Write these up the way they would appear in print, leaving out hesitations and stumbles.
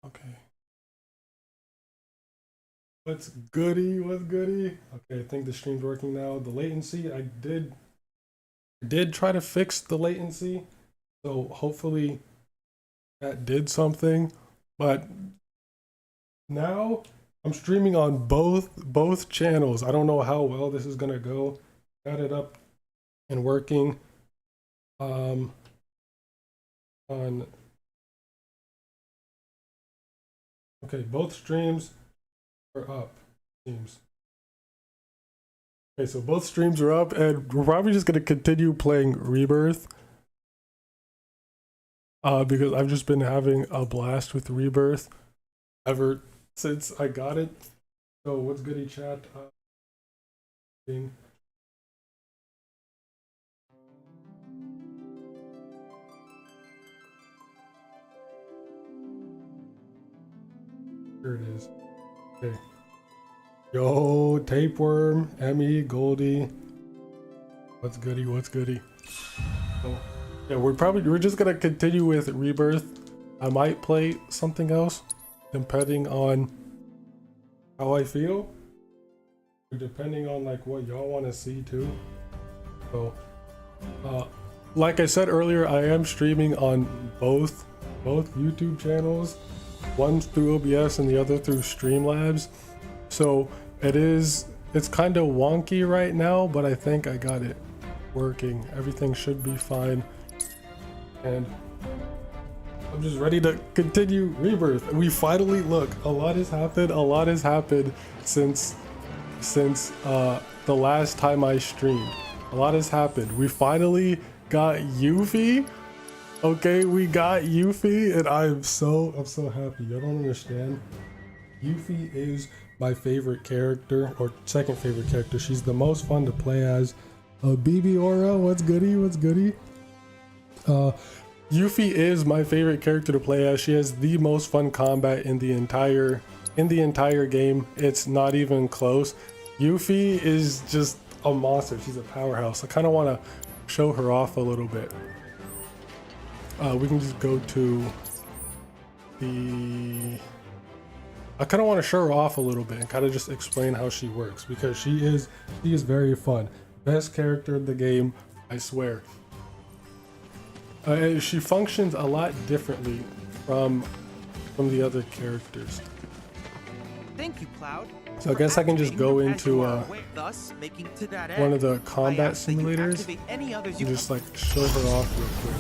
Okay. What's goody? What's goody? Okay, I think the stream's working now. The latency, I did try to fix the latency, so hopefully that did something. But now I'm streaming on both channels. I don't know how well this is gonna go. Got it up and working. On okay, both streams are up. Seems. Okay, so both streams are up, and we're probably just gonna continue playing Rebirth. Because I've just been having a blast with Rebirth ever since I got it. So what's goody, chat? Here it is. Okay. Yo, Tapeworm, Emmy, Goldie. What's goody? What's goody? So, yeah, we're just gonna continue with Rebirth. I might play something else, depending on how I feel, depending on like what y'all want to see too. So, like I said earlier, I am streaming on both YouTube channels. One's through OBS and the other through Streamlabs. So it's kind of wonky right now, but I think I got it working. Everything should be fine. And I'm just ready to continue Rebirth. We finally, look, a lot has happened since the last time I streamed. A lot has happened. We finally got Yuffie. Okay, we got Yuffie, and I'm so happy. You don't understand. Yuffie is my favorite character, or second favorite character. She's the most fun to play as. BB Aura, what's goody? What's goody? Yuffie is my favorite character to play as. She has the most fun combat in the entire game. It's not even close. Yuffie is just a monster. She's a powerhouse. I kind of want to show her off a little bit. We can just go to the... I kind of want to show her off a little bit and kind of just explain how she works, because she is very fun. Best character in the game, I swear. She functions a lot differently from the other characters. Thank you, Cloud. So I guess I can just go into one of the combat simulators and just like show her off real quick.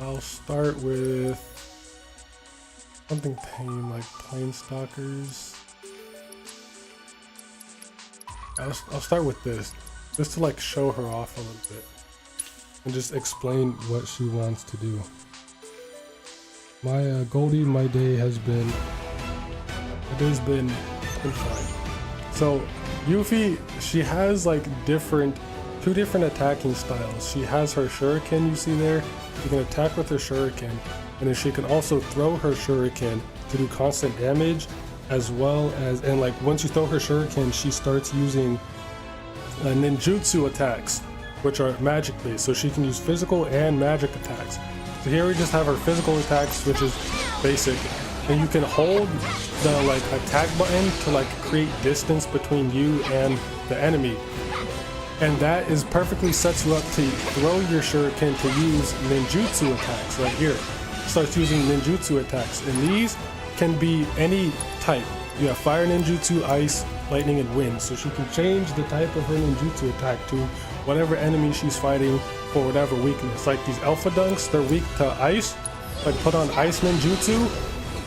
I'll start with something tame like Planestalkers. I'll start with this, just to like show her off a little bit and just explain what she wants to do. My Goldie, my day has been fine. So Yuffie, she has like two different attacking styles. She has her shuriken, you see there. You can attack with her shuriken, and then she can also throw her shuriken to do constant damage, as well as, and like once you throw her shuriken, she starts using ninjutsu attacks, which are magic based, so she can use physical and magic attacks. So here we just have her physical attacks, which is basic, and you can hold the like attack button to like create distance between you and the enemy. And that is perfectly sets you up to throw your shuriken to use ninjutsu attacks right here. Starts using ninjutsu attacks, and these can be any type. You have fire ninjutsu, ice, lightning, and wind. So she can change the type of her ninjutsu attack to whatever enemy she's fighting for whatever weakness. Like these alpha dunks, they're weak to ice. Like put on ice ninjutsu.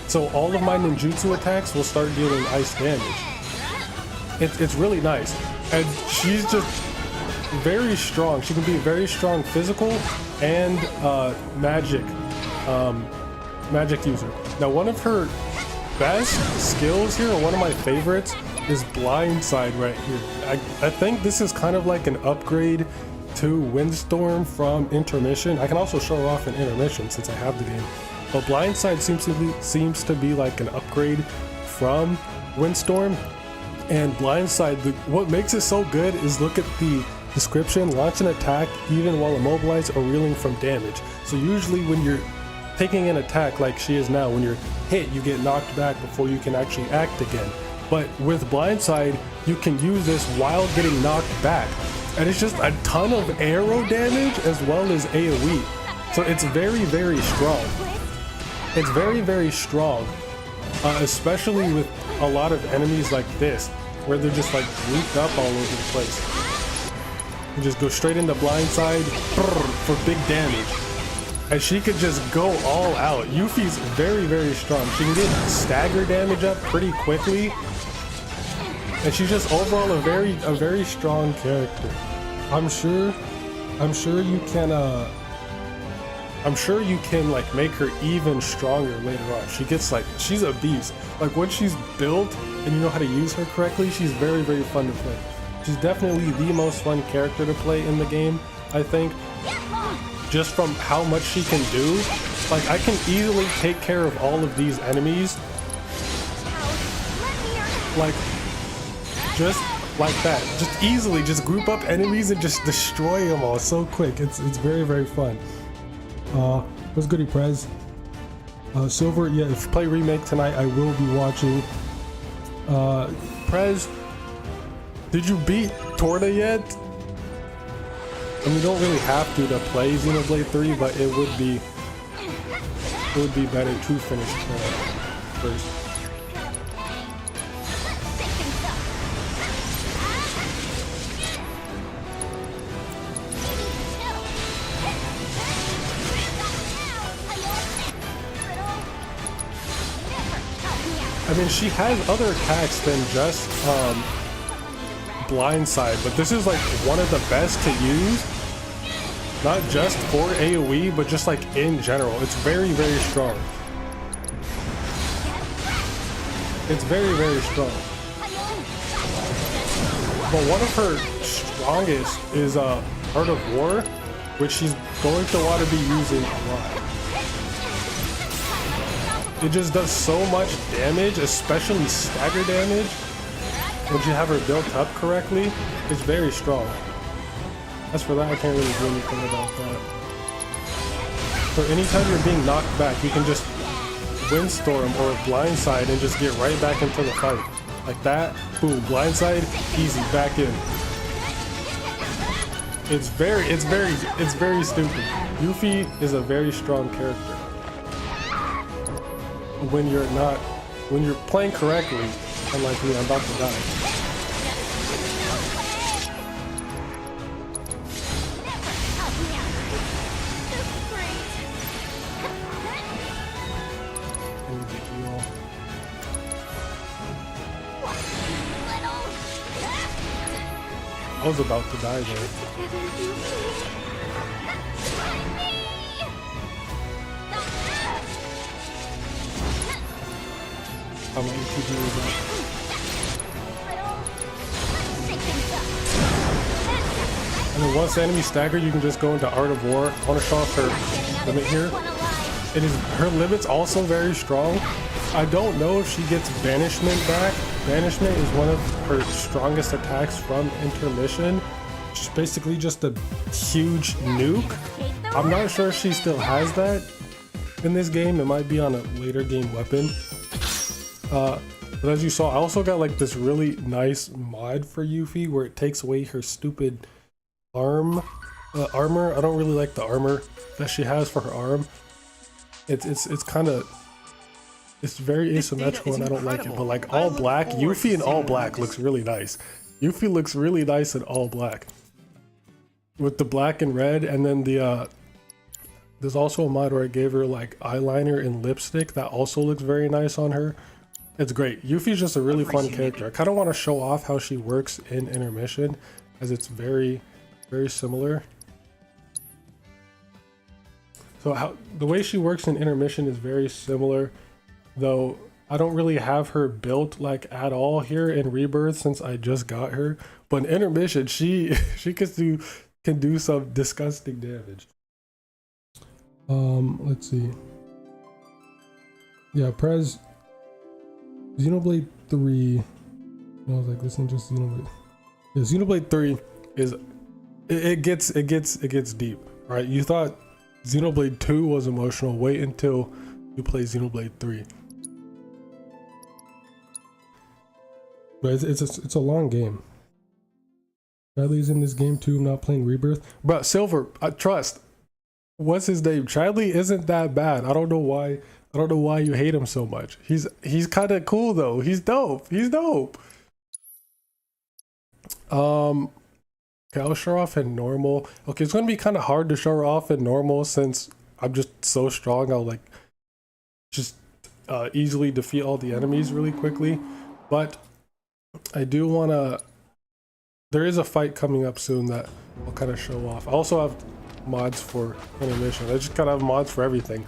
So all of my ninjutsu attacks will start dealing ice damage. It's really nice. And she's just very strong. She can be very strong physical and magic user. Now one of her best skills here, or one of my favorites, is Blindside right here. I think this is kind of like an upgrade to Windstorm from Intermission. I can also show her off in Intermission since I have the game. But Blindside seems to be like an upgrade from Windstorm. And Blindside, what makes it so good is look at the Description: launch an attack even while immobilized or reeling from damage. So usually when you're taking an attack like she is now, when you're hit, you get knocked back before you can actually act again. But with Blindside, you can use this while getting knocked back. And it's just a ton of arrow damage as well as AoE. So it's very, very strong. It's very, very strong. Especially with a lot of enemies like this, where they're just like grouped up all over the place. You just go straight into Blindside for big damage. And she could just go all out. Yuffie's very, very strong. She can get stagger damage up pretty quickly. And she's just overall a very strong character. I'm sure you can like make her even stronger later on. She's a beast. Like when she's built and you know how to use her correctly, she's very, very fun to play. She's definitely the most fun character to play in the game, I think. Just from how much she can do. Like I can easily take care of all of these enemies. Like just like that. Just easily just group up enemies and just destroy them all so quick. It's very, very fun. What's goody, Prez? Silver, yeah, if you play Remake tonight, I will be watching. Prez, did you beat Torna yet? I mean, you don't really have to play Xenoblade 3, but it would be better to finish first. I mean, she has other attacks than just Blindside, but this is like one of the best to use. Not just for AoE, but just like in general. It's very, very strong. It's very, very strong. But one of her strongest is Art of War, which she's going to want to be using a lot. It just does so much damage, especially stagger damage. Once you have her built up correctly, it's very strong. As for that, I can't really do anything about that. So anytime you're being knocked back, you can just Windstorm or Blindside and just get right back into the fight. Like that, boom, Blindside, easy, back in. It's very stupid. Yuffie is a very strong character. When you're playing correctly, unlike me, I'm about to die. I was about to die there. How many ETG was that? And then once the enemy staggered, you can just go into Art of War. I want to show off her limit here. Her limit's also very strong. I don't know if she gets Banishment back. Banishment is one of her strongest attacks from Intermission. She's basically just a huge nuke. I'm not sure if she still has that in this game. It might be on a later game weapon. But as you saw, I also got like this really nice mod for Yuffie where it takes away her stupid armor. I don't really like the armor that she has for her arm. It's kind of, it's very asymmetrical and I don't like it. But like all black, Yuffie in all black looks really nice. Yuffie looks really nice in all black with the black and red, and then the there's also a mod where I gave her like eyeliner and lipstick that also looks very nice on her. It's great. Yuffie's just a really fun character. I kind of want to show off how she works in Intermission, as it's very, very similar. So the way she works in Intermission is very similar, though I don't really have her built like at all here in Rebirth since I just got her. But in Intermission, she can do some disgusting damage. Let's see. Yeah, Prez. Xenoblade 3. I was like, this isn't just Xenoblade. Yeah, Xenoblade 3 is it gets deep, right? You thought Xenoblade 2 was emotional. Wait until you play Xenoblade 3. But it's a long game. Chadley's in this game too. I'm not playing Rebirth. But Silver, trust. What's his name? Chadley isn't that bad. I don't know why. I don't know why you hate him so much. He's kind of cool though. He's dope. He's dope. Okay, I'll show her off in normal. Okay, it's gonna be kind of hard to show her off in normal since I'm just so strong. I'll like just easily defeat all the enemies really quickly. But I do wanna. There is a fight coming up soon that I'll kind of show off. I also have mods for intermission. I just kind of have mods for everything,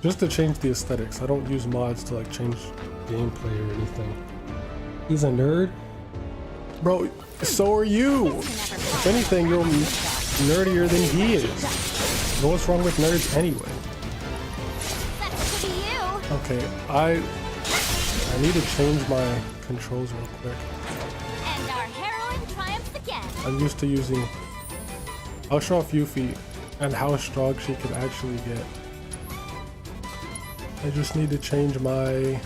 just to change the aesthetics. I don't use mods to like change gameplay or anything. He's a nerd, bro. So are you. If anything, you're nerdier than he is. But what's wrong with nerds anyway? Okay, I need to change my controls real quick. And our heroine triumphs again. I'm used to using. I'll show off Yuffie and how strong she can actually get. I just need to change my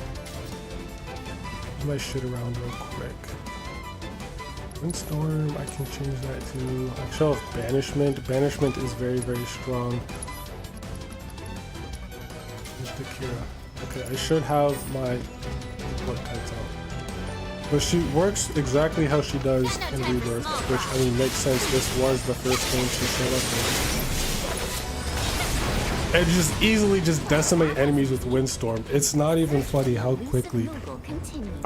shit around real quick. Windstorm, I can change that to. I'll show off Banishment. Banishment is very, very strong. Here's the Kira. Okay, I should have my what cuts out. But she works exactly how she does in Rebirth, which I mean makes sense. This was the first game she showed up in. And just easily just decimate enemies with Windstorm. It's not even funny how quickly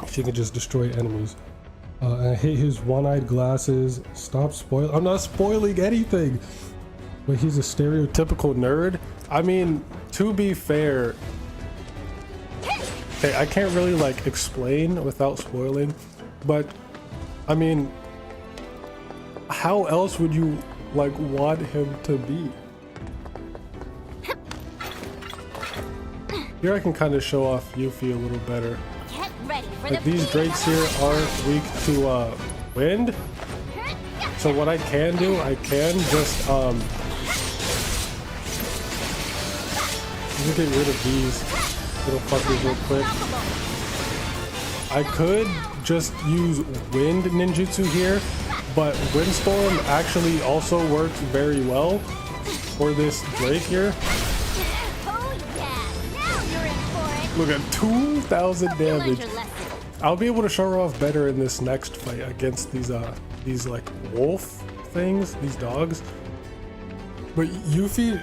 she can just destroy enemies. I hate his one-eyed glasses. Stop spoil. I'm not spoiling anything. But he's a stereotypical nerd. I mean, to be fair. Okay, I can't really like explain without spoiling, but I mean, how else would you like want him to be? Here I can kind of show off Yuffie a little better. Get ready for Like the these drakes here are weak to wind, so what I can do, I can just let me get rid of these little fuckers real quick. I could just use wind ninjutsu here, but Windstorm actually also works very well for this Drake here. Oh yeah, now you're in for it. Look at 2,000 Hope you learned damage. your lesson. I'll be able to show her off better in this next fight against these like wolf things, these dogs. But Yuffie,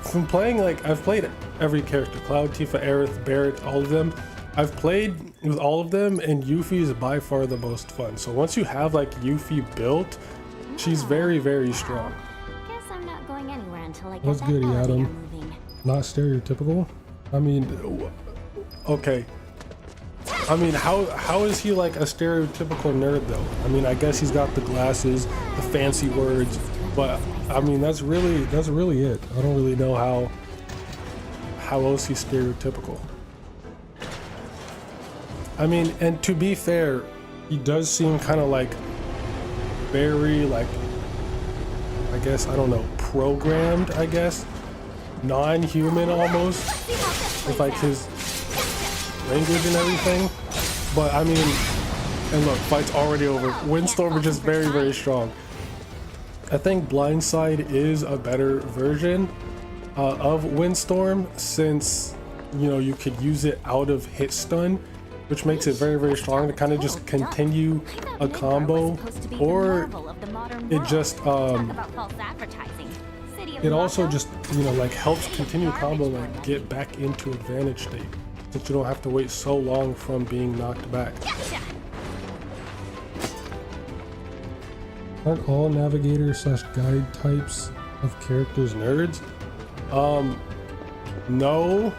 from playing, like I've played every character, Cloud, Tifa, Aerith, Barret, all of them. I've played with all of them, and Yuffie is by far the most fun. So once you have like Yuffie built, she's very, very strong. Guess I'm not going anywhere until I get What's that good, elevator Adam? moving. Not stereotypical. I mean, okay. I mean, how is he like a stereotypical nerd though? I mean, I guess he's got the glasses, the fancy words, but I mean that's really it. I don't really know how else he's stereotypical. I mean, and to be fair, he does seem kind of like very like, I guess, I don't know, programmed, I guess, non-human almost, with like his language and everything. But I mean, and look, fight's already over. Windstorm is just very, very strong. I think Blindside is a better version of Windstorm, since you know you could use it out of hit stun, which makes it very, very strong to kind of just continue a combo, or it just it also just, you know, like helps continue combo, like get back into advantage state, that you don't have to wait so long from being knocked back. Aren't all navigator / guide types of characters nerds? No,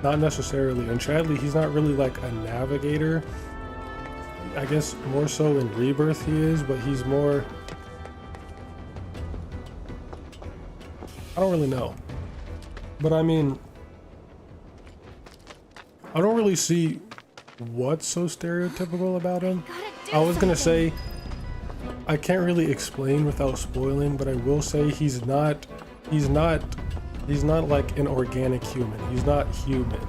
not necessarily. And Chadley, he's not really like a navigator. I guess more so in Rebirth he is, but he's more, I don't really know. But I mean, I don't really see what's so stereotypical about him. I was gonna say I can't really explain without spoiling, but I will say he's not like an organic human. He's not human.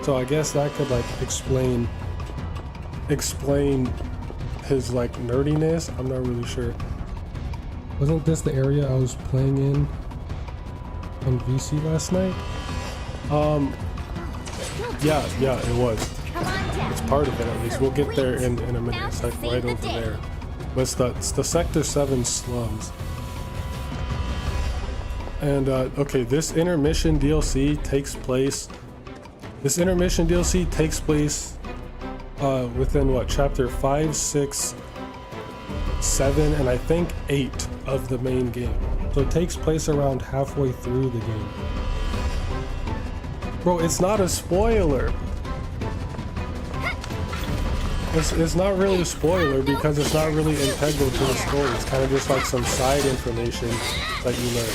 So I guess that could like explain his like nerdiness. I'm not really sure. Wasn't this the area I was playing in on VC last night? Yeah, it was. Come on down. It's part of it at least. We'll get there in a minute. It's like right over there. But it's the Sector 7 slums. And okay, this intermission DLC takes place. This intermission DLC takes place within what, chapter 5, 6, 7, and I think 8 of the main game. So it takes place around halfway through the game. Bro, it's not a spoiler. It's not really a spoiler because it's not really integral to the story. It's kind of just like some side information that you learn.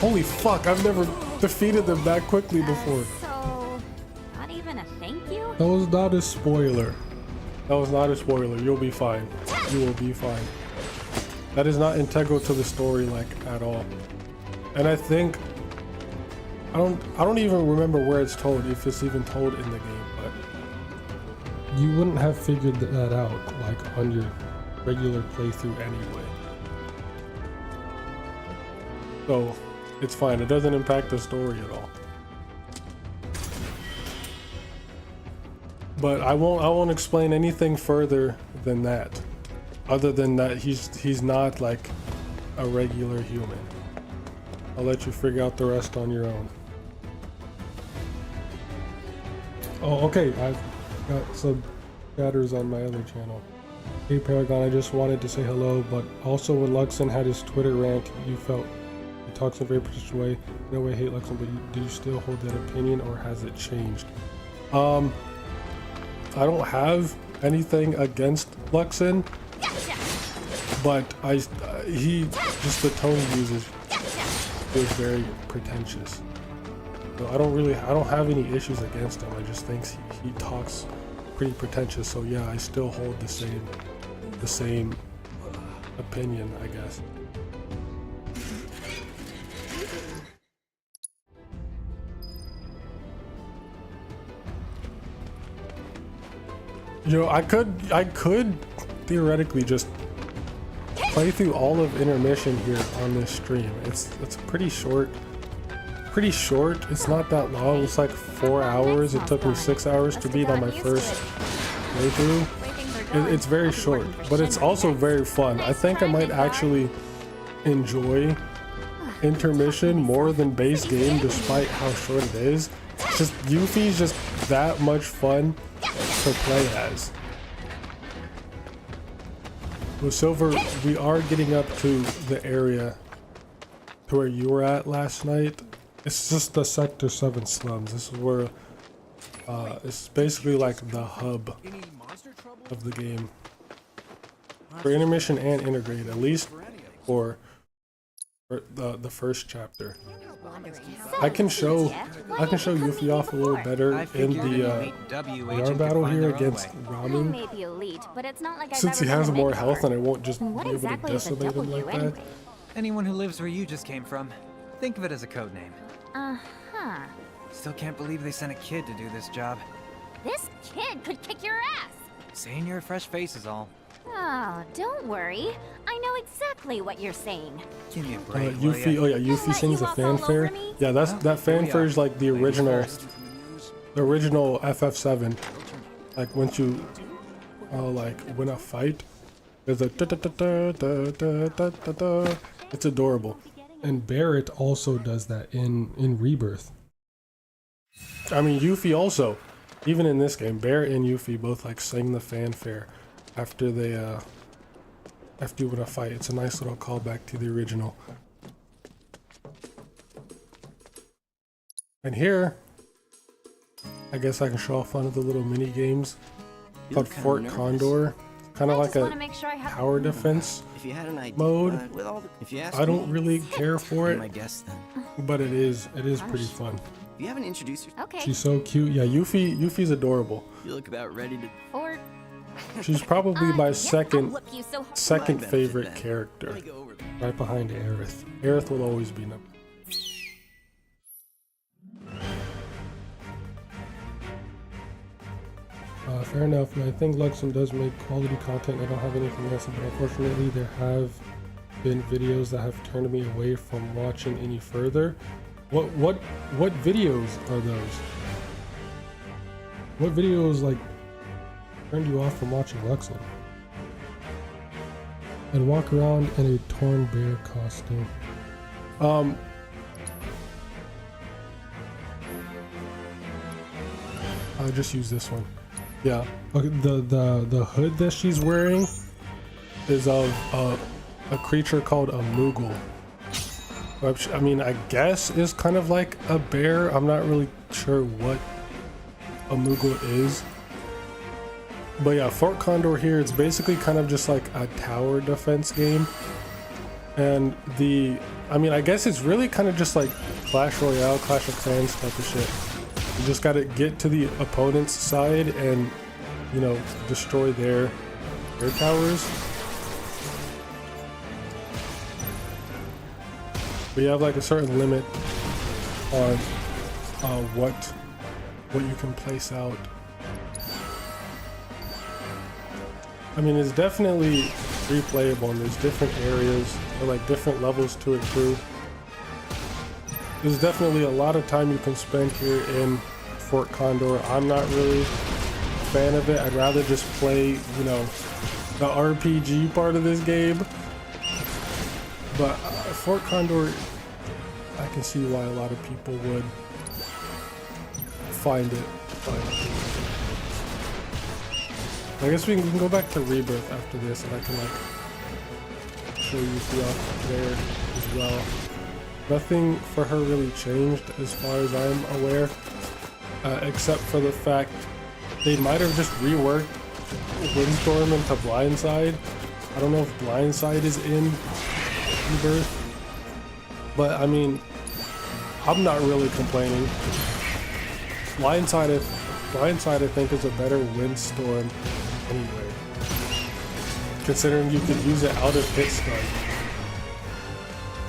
Holy fuck, I've never defeated them that quickly before. So, not even a thank you? That was not a spoiler. That was not a spoiler. You'll be fine. You will be fine. That is not integral to the story like at all. And I think I don't even remember where it's told, if it's even told in the game, but you wouldn't have figured that out like on your regular playthrough anyway. So it's fine. It doesn't impact the story at all. But I won't explain anything further than that. Other than that he's not like a regular human. I'll let you figure out the rest on your own. Oh, okay. I've got some chatters on my other channel. Hey Paragon, I just wanted to say hello, but also when Luxon had his Twitter rant, you felt he talks in a very particular way. No way, I hate Luxon, but do you still hold that opinion, or has it changed? I don't have anything against Luxon, but he just the tone he uses is very pretentious. So I don't have any issues against him. I just think he talks pretty pretentious. So yeah, I still hold the same opinion, I guess. You know, I could theoretically just play through all of intermission here on this stream. It's pretty short. It's not that long. It's like 4 hours. It took me 6 hours to beat on my first playthrough. It's very short, but it's also very fun. I think I might actually enjoy intermission more than base game, despite how short it is. Just Yuffie's just that much fun to play as. With Silver, we are getting up to the area to where you were at last night. It's just the Sector 7 slums. This is where it's basically like the hub of the game for intermission and integrate, at least for the first chapter. I can show Yuffie off a little better in the VR battle here against Ramen, since he has more health and I won't just be able to decimate him like that. Anyone who lives where you just came from, think of it as a code name. Uh-huh. Still can't believe they sent a kid to do this job. This kid could kick your ass. Saying you're a fresh face is all. Oh, don't worry. I know exactly what you're saying. Give me a break, will Yuffie, ya? oh yeah, Yuffie sings a fanfare. Yeah, that fanfare is like the original FF7. Like once you like win a fight, there's a da da da da da da da da da. It's adorable. And Barrett also does that in Rebirth. I mean, Yuffie also, even in this game, Barrett and Yuffie both like sing the fanfare after you win a fight. It's a nice little callback to the original. And here, I guess I can show off one of the little mini games called Fort Condor. Kind of like a tower defense mode. I don't really care for it, but it is pretty fun. You haven't introduced yourself. Okay. She's so cute. Yeah, Yuffie's adorable. You look about ready to. Or She's probably my I'll second whoop you so second My bad, favorite Jeanette. character, Let me go over there. right behind Aerith. Aerith will always be number. Fair enough. And I think Luxem does make quality content. I don't have anything else, but unfortunately, there have been videos that have turned me away from watching any further. What videos are those? What videos like turned you off from watching Luxem? And walk around in a torn bear costume. I'll just use this one. Yeah. Okay. The hood that she's wearing is of a creature called a Moogle. Which, I mean, I guess is kind of like a bear. I'm not really sure what a Moogle is. But yeah, Fort Condor here, it's basically kind of just like a tower defense game. And I mean, I guess it's really kind of just like Clash Royale, Clash of Clans type of shit. You just gotta get to the opponent's side and, you know, destroy their towers. But you have like a certain limit on what you can place out. I mean, it's definitely replayable, and there's different areas or like different levels to it too. There's definitely a lot of time you can spend here in Fort Condor. I'm not really a fan of it. I'd rather just play, you know, the RPG part of this game. But Fort Condor, I can see why a lot of people would find it. I guess we can go back to Rebirth after this, and I can like show you the off there as well. Nothing for her really changed as far as I'm aware, except for the fact they might have just reworked Windstorm into Blindside. I don't know if Blindside is in Rebirth, but I mean, I'm not really complaining. Blindside I think is a better Windstorm anyway, considering you could use it out of hit stun.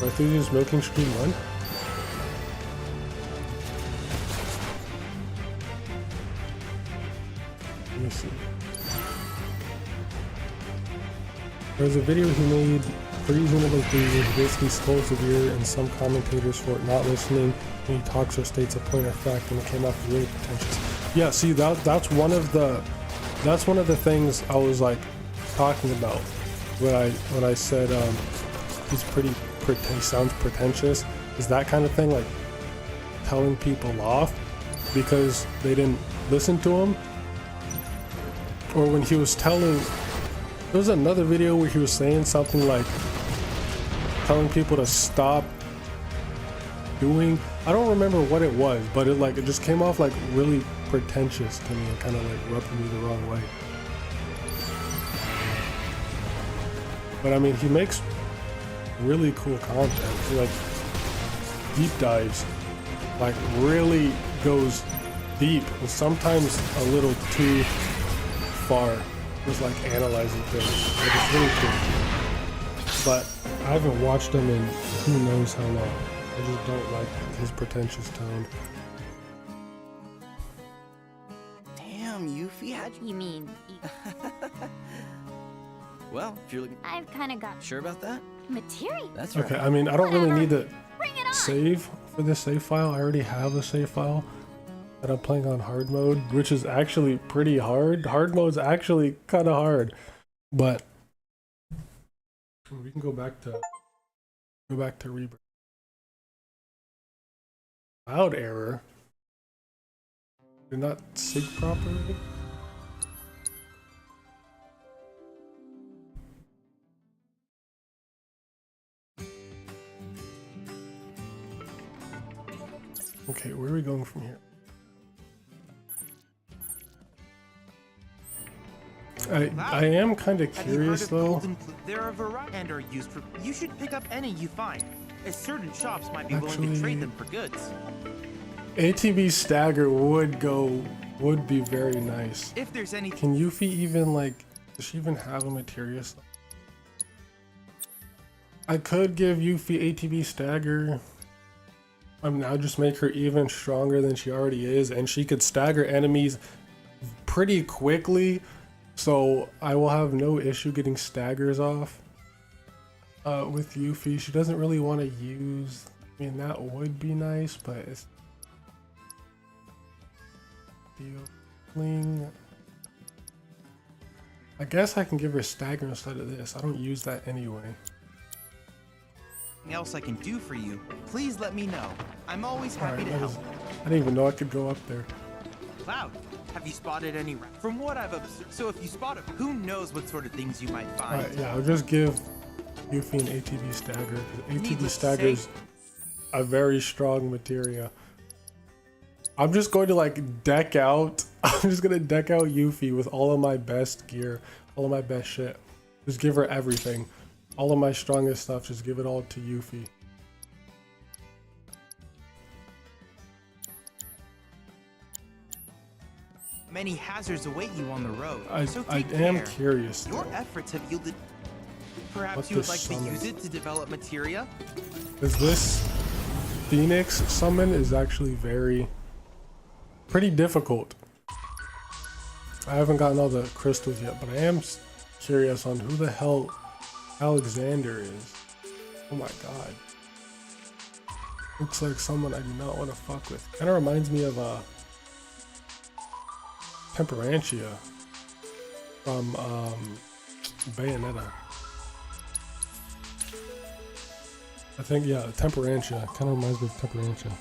Right through use Milking Stream 1. Let me see. There's a video he made reasonably clear, basically scolds Severe and some commentators for not listening when he talks or states a point of fact, and it came off as really pretentious. Yeah, see, that's one of the things I was like talking about when I said he sounds pretentious, is that kind of thing, like telling people off because they didn't listen to him. Or when he was telling, there was another video where he was saying something like telling people to stop doing, I don't remember what it was, but it just came off like really pretentious to me and kind of like rubbed me the wrong way. But I mean, he makes really cool content. He like deep dives, like really goes deep, and sometimes a little too far, just like analyzing things. Like, it's really cool. But I haven't watched him in who knows how long. I just don't like his pretentious tone. Damn, Yuffie, how'd you? You mean Well, if you're looking I've kind of got sure about that, material. that's right. Okay, I mean, I don't really need to Bring it on. save for this save file. I already have a save file that I'm playing on hard mode, which is actually pretty hard. Hard mode's actually kind of hard, but we can go back to Rebirth. Cloud error. Did not sync properly. Okay, where are we going from here? I am kind of curious though. There are a variety and are used for. You should pick up any you find, as certain shops might be willing Actually- to trade them for goods. ATB stagger would be very nice. If there's any Can Yuffie even like, does she even have a materia slot? I could give Yuffie ATB stagger. I mean, I'll just make her even stronger than she already is, and she could stagger enemies pretty quickly, so I will have no issue getting staggers off with Yuffie. She doesn't really want to use, I mean, that would be nice, but it's dealing. I guess I can give her stagger instead of this. I don't use that anyway. else I can do for you, please let me know. I'm always happy to help. I didn't even know I could go up there. Cloud, have you spotted any from what I've observed? So if you spot it, who knows what sort of things you might find? Alright, yeah, I'll just give Yuffie an ATB stagger. ATB Needless to stagger's say- a very strong materia. I'm just going to like deck out. I'm just gonna deck out Yuffie with all of my best gear, all of my best shit. Just give her everything. All of my strongest stuff, just give it all to Yuffie. Many hazards await you on the road. I so I take am care. curious. Your though. efforts have yielded. Perhaps What you would this like to summons. use it to develop materia? Is this Phoenix summon is actually pretty difficult. I haven't gotten all the crystals yet, but I am curious on who the hell Alexander is. Oh my god. Looks like someone I do not want to fuck with. Kind of reminds me of Temperantia from Bayonetta. I think, yeah, Temperantia. Kind of reminds me of Temperantia.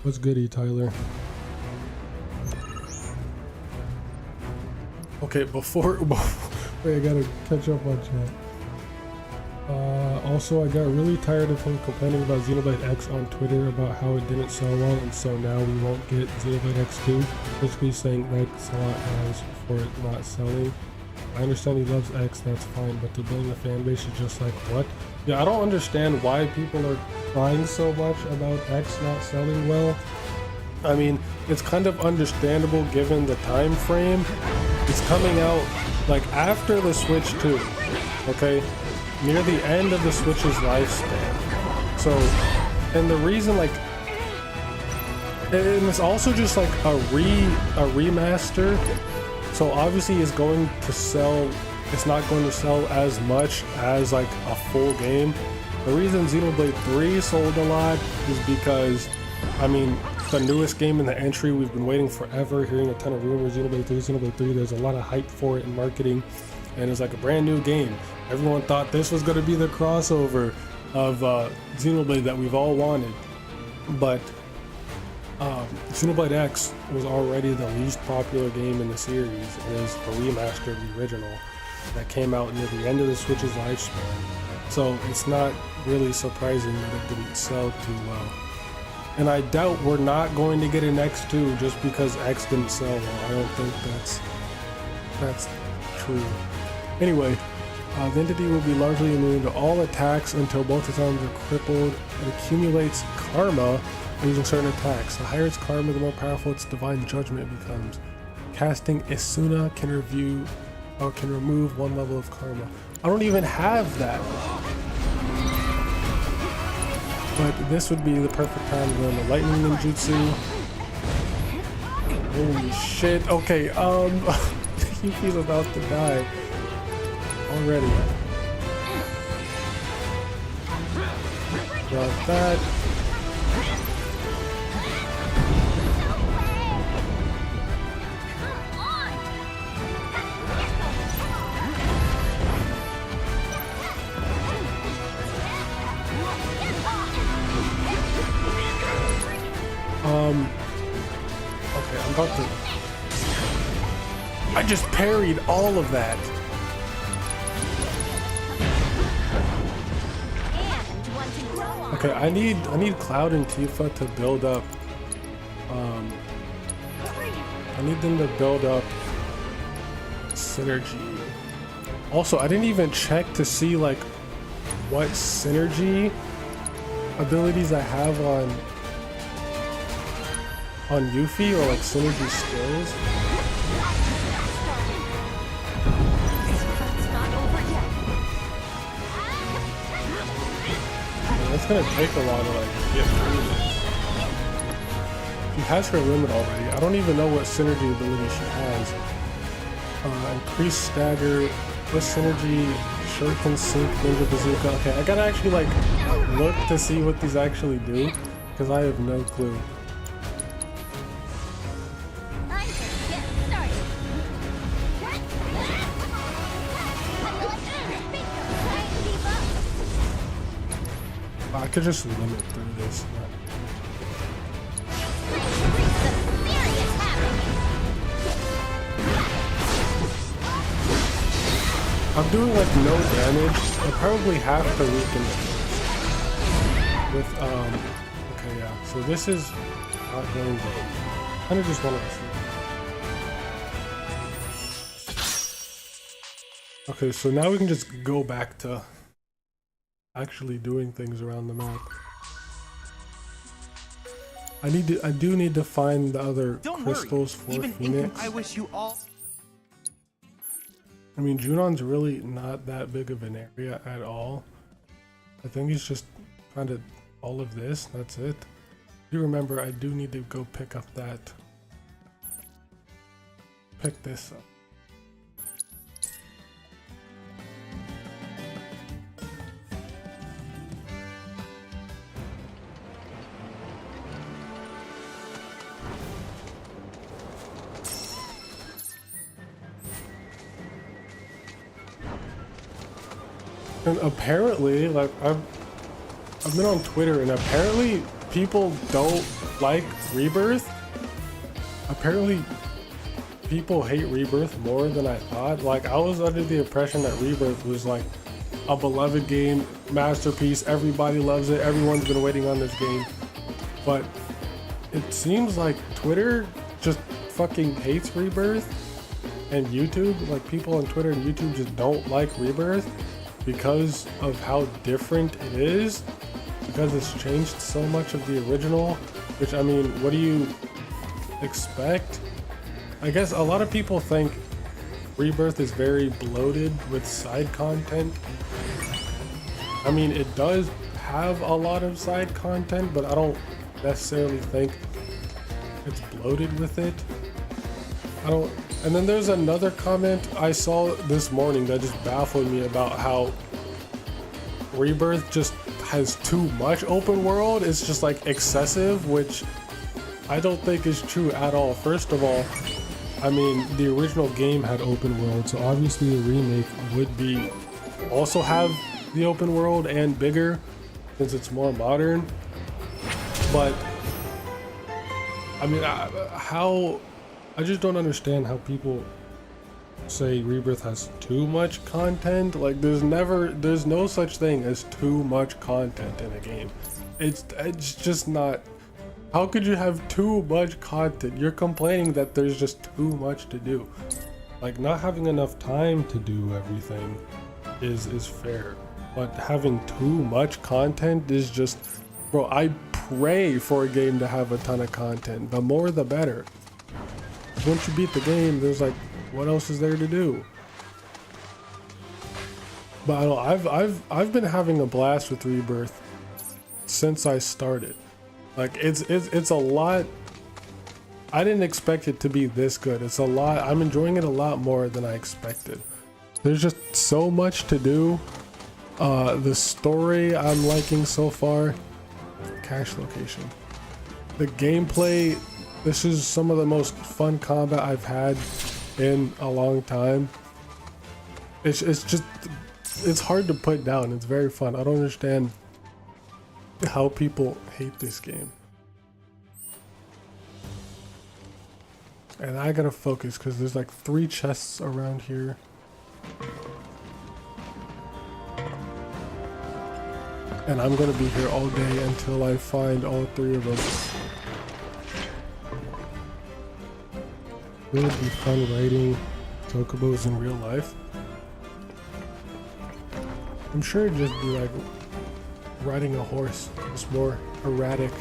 What's goody, Tyler? Okay, wait, I gotta catch up on chat. Also, I got really tired of him complaining about Xenoblade X on Twitter about how it didn't sell well, and so now we won't get Xenoblade X2, basically saying thanks a lot as for it not selling. I understand he loves X, that's fine, but to build a fan base is just like, what? Yeah, I don't understand why people are crying so much about X not selling well. I mean, it's kind of understandable given the time frame. It's coming out like after the Switch 2, okay? Near the end of the Switch's lifespan. So, and the reason, like, and it's also just like a remaster. So obviously it's going to sell, it's not going to sell as much as like a full game. The reason Xenoblade 3 sold a lot is because, I mean, the newest game in the entry, we've been waiting forever, hearing a ton of rumors, Xenoblade 3, there's a lot of hype for it in marketing, and it's like a brand new game. Everyone thought this was going to be the crossover of Xenoblade that we've all wanted, but Xenoblade X was already the least popular game in the series. It is a remaster of the original that came out near the end of the Switch's lifespan, so it's not really surprising that it didn't sell too well. And I doubt we're not going to get an X2 just because X didn't sell well. I don't think that's true. Anyway, the entity will be largely immune to all attacks until both its arms are crippled. It accumulates karma using certain attacks. The higher its karma, the more powerful its divine judgment becomes. Casting Isuna can remove one level of karma. I don't even have that. But this would be the perfect time to learn the lightning ninjutsu. Holy shit. Okay, Yuffie's about to die already. Got that. Okay, I'm about to... I just parried all of that. And one to grow on. Okay, I need Cloud and Tifa to build up. I need them to build up synergy. Also, I didn't even check to see like what synergy abilities I have on on Yuffie or like synergy skills. It's not over yet. That's gonna take a while to like get through this. She has her limit already. I don't even know what synergy ability she has. Increased stagger, plus synergy, shuriken, sync, ninja bazooka. Okay, I gotta actually like look to see what these actually do, because I have no clue. I'm just getting started. I could just limit through this. I'm doing like no damage. I probably have to weaken it with okay, yeah. So this is not going to kind of just want to see. Okay, so now we can just go back to actually doing things around the map. I do need to find the other Don't crystals worry. for Even Phoenix. I wish you all. I mean, Junon's really not that big of an area at all. I think it's just kind of all of this. That's it. Do remember, I do need to go pick up that. Pick this up. And apparently, like I've been on Twitter, and apparently people don't like Rebirth. Apparently people hate Rebirth more than I thought. Like I was under the impression that Rebirth was like a beloved game, masterpiece, everybody loves it, everyone's been waiting on this game. But it seems like Twitter just fucking hates Rebirth, and YouTube, like people on Twitter and YouTube just don't like Rebirth because of how different it is, because it's changed so much of the original, which, I mean, what do you expect? I guess a lot of people think Rebirth is very bloated with side content. I mean, it does have a lot of side content, but I don't necessarily think it's bloated with it. And then there's another comment I saw this morning that just baffled me about how Rebirth just has too much open world. It's just like excessive, which I don't think is true at all. First of all, I mean, the original game had open world, so obviously the remake would be also have the open world and bigger since it's more modern. But I mean, I just don't understand how people say Rebirth has too much content. Like there's no such thing as too much content in a game. It's just not. How could you have too much content? You're complaining that there's just too much to do. Like not having enough time to do everything is fair, but having too much content is just, bro, I pray for a game to have a ton of content. The more the better. Once you beat the game, there's like, what else is there to do? But I don't know, I've been having a blast with Rebirth since I started. Like it's a lot. I didn't expect it to be this good. It's a lot. I'm enjoying it a lot more than I expected. There's just so much to do. The story I'm liking so far. Cache location. The gameplay. This is some of the most fun combat I've had in a long time. It's hard to put down. It's very fun. I don't understand how people hate this game. And I gotta focus because there's like 3 chests around here. And I'm gonna be here all day until I find all 3 of them. It would be fun riding chocobos in real life. I'm sure it'd just be like riding a horse, just more erratic.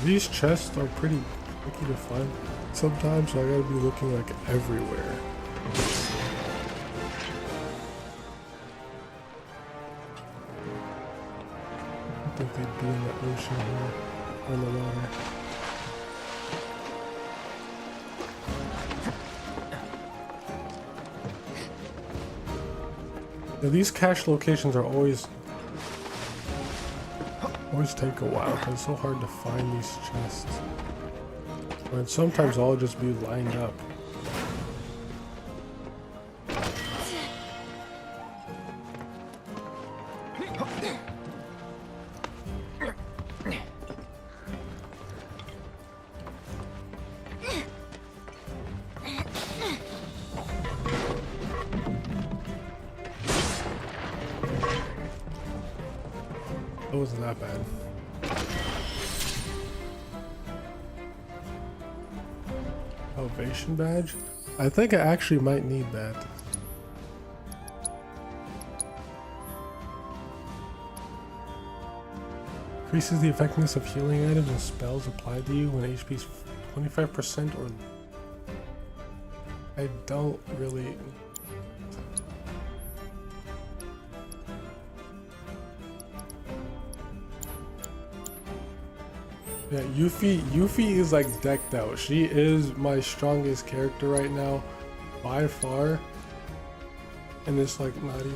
These chests are pretty tricky to find sometimes, so I gotta be looking like everywhere. I think they'd be in the ocean here, on the water. Yeah, these cache locations are always take a while because it's so hard to find these chests. And sometimes I'll just be lined up. It wasn't that bad. Salvation badge? I think I actually might need that. Increases the effectiveness of healing items and spells applied to you when HP is 25% or... I don't really... Yeah, Yuffie is like decked out. She is my strongest character right now, by far. And it's like not even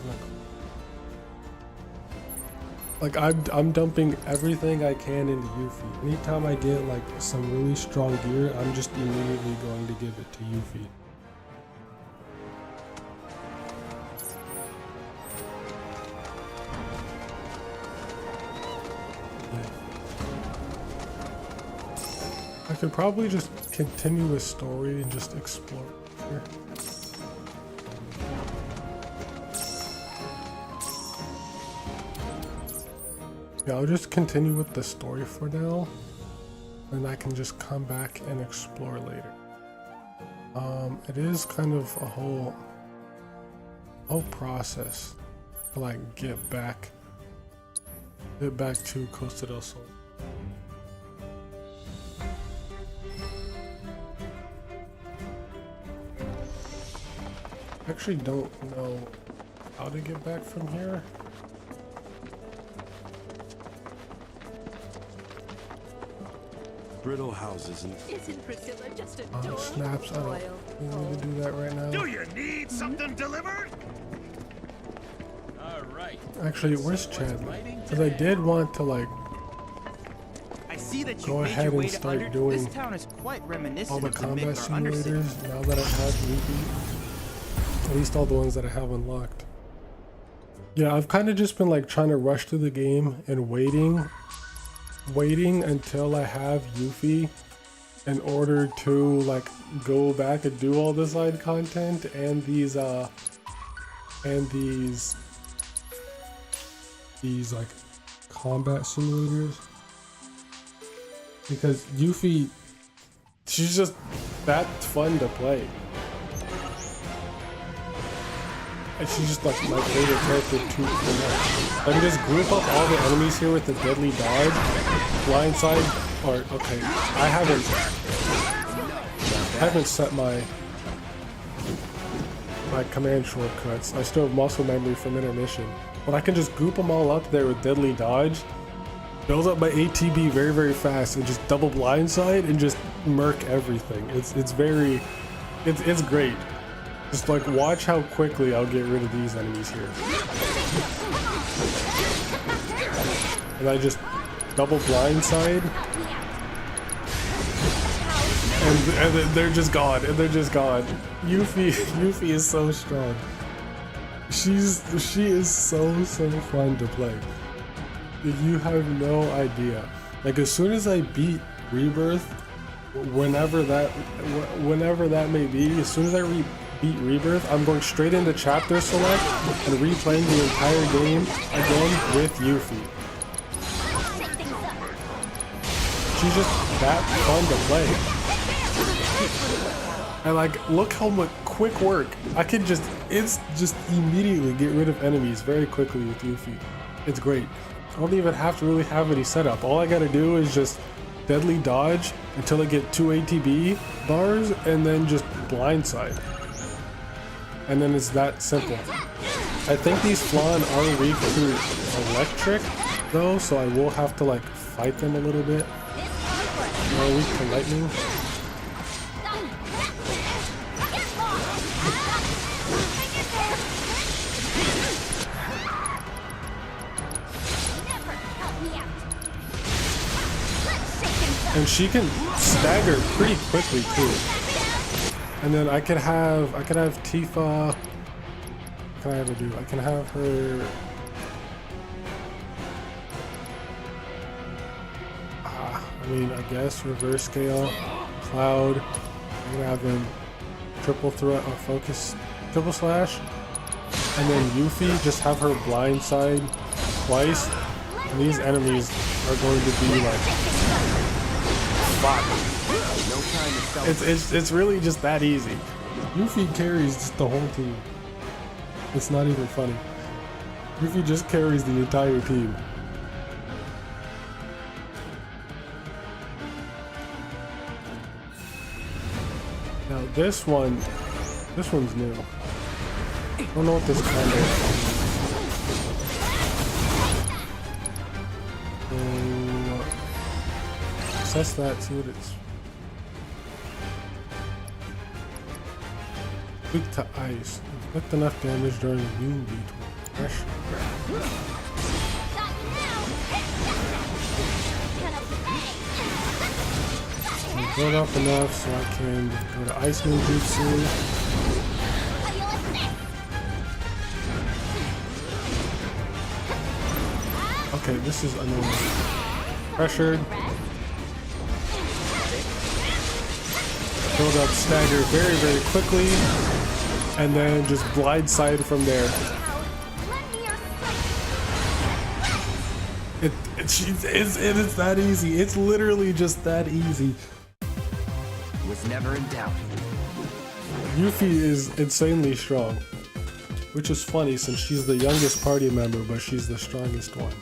like I'm dumping everything I can into Yuffie. Anytime I get like some really strong gear, I'm just immediately going to give it to Yuffie. I could probably just continue the story and just explore here. Yeah, I'll just continue with the story for now, and I can just come back and explore later. It is kind of a whole process to like get back to Costa del Sol. I actually don't know how to get back from here. Brittle houses and Isn't Priscilla just Oh, adorable? snaps. I don't need to do that right now. do you need something delivered? All right. Actually, where's Chadley? Because I did want to like I see that you go made ahead your way and to start under. doing This town is quite reminiscent all the of the combat Midgar Undercity. simulators now that I have Yuffie. At least all the ones that I have unlocked. Yeah, I've kind of just been like trying to rush through the game and waiting until I have Yuffie in order to like go back and do all the side content and these like combat simulators, because Yuffie, she's just that fun to play. And she's just like my favorite character to connect. I can just group up all the enemies here with the deadly dodge, blindside, or okay, I haven't set my command shortcuts. I still have muscle memory from intermission, but I can just group them all up there with deadly dodge, build up my ATB very, very fast, and just double blindside and just murk everything. It's great. Just like watch how quickly I'll get rid of these enemies here. And I just double blindside. And they're just gone. And they're just gone. Yuffie is so strong. She is so fun to play. You have no idea. Like as soon as I beat Rebirth, whenever that may be, as soon as I beat Rebirth, I'm going straight into chapter select and replaying the entire game again with Yuffie. She's just that fun to play. And like, look how much quick work. It's just immediately get rid of enemies very quickly with Yuffie. It's great. I don't even have to really have any setup. All I gotta do is just deadly dodge until I get 2 ATB bars and then just blindside. And then it's that simple. I think these Flan are weak to electric though, so I will have to like fight them a little bit. They're weak to lightning. And she can stagger pretty quickly too. And then I could have Tifa. What can I have her do? I can have her. I mean, I guess reverse scale, Cloud. I'm gonna have them triple threat or focus, triple slash, and then Yuffie just have her blindside twice. And these enemies are going to be like. It's really just that easy. Yuffie carries just the whole team. It's not even funny. Yuffie just carries the entire team. Now this one's new. I don't know what this kind is. Assess that, see what it's. Weak to ice. Inflict enough damage during immune beat. Pressure. Build up enough so I can go to ice ninjutsu. Okay, this is annoying. Pressured. Build up stagger very, very quickly, and then just blindside from there. It's that easy. It's literally just that easy. Was never in doubt. Yuffie is insanely strong, which is funny since she's the youngest party member, but she's the strongest one.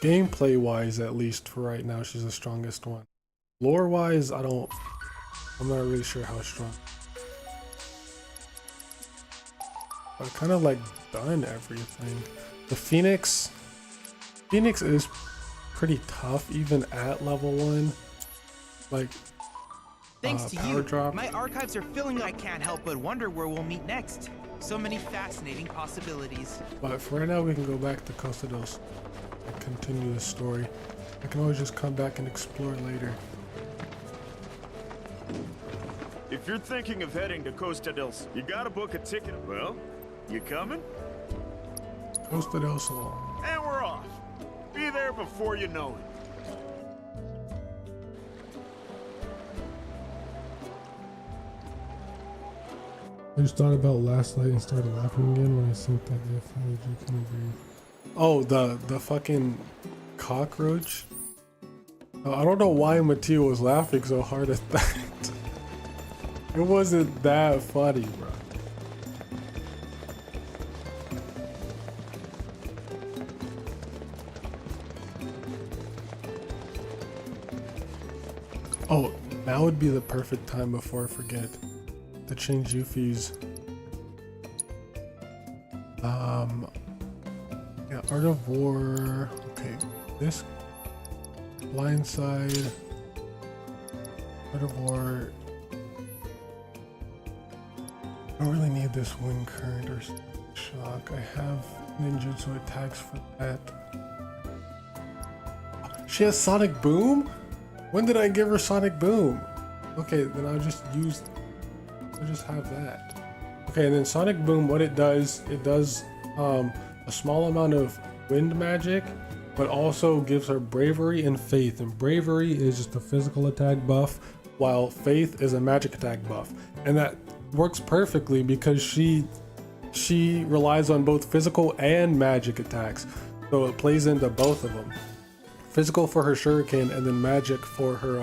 Gameplay wise, at least for right now, she's the strongest one. Lore wise, I'm not really sure how strong. I've kind of like done everything. The Phoenix is pretty tough even at level 1. Like Thanks to power you, drop. my archives are filling. I can't help but wonder where we'll meet next. So many fascinating possibilities. But for right now, we can go back to Costa del Sol and continue the story. I can always just come back and explore later. If you're thinking of heading to Costa del Sol, you gotta book a ticket. Well, you coming? Costa del Sol. And we're off. Be there before you know it. I just thought about last night and started laughing again when I synced that GIF. I couldn't breathe. Oh, the fucking cockroach. I don't know why Mateo was laughing so hard at that. It wasn't that funny, bro. Oh, now would be the perfect time before I forget to change Yuffie's yeah, Art of War. Okay, this blindside, Art of War. I don't really need this wind current or shock. I have ninjutsu attacks for that. She has Sonic Boom? When did I give her Sonic Boom? Okay, then I'll just have that. Okay, and then Sonic Boom, what it does a small amount of wind magic, but also gives her bravery and faith. And bravery is just a physical attack buff, while faith is a magic attack buff. And that works perfectly because she relies on both physical and magic attacks. So it plays into both of them. Physical for her shuriken, and then magic for her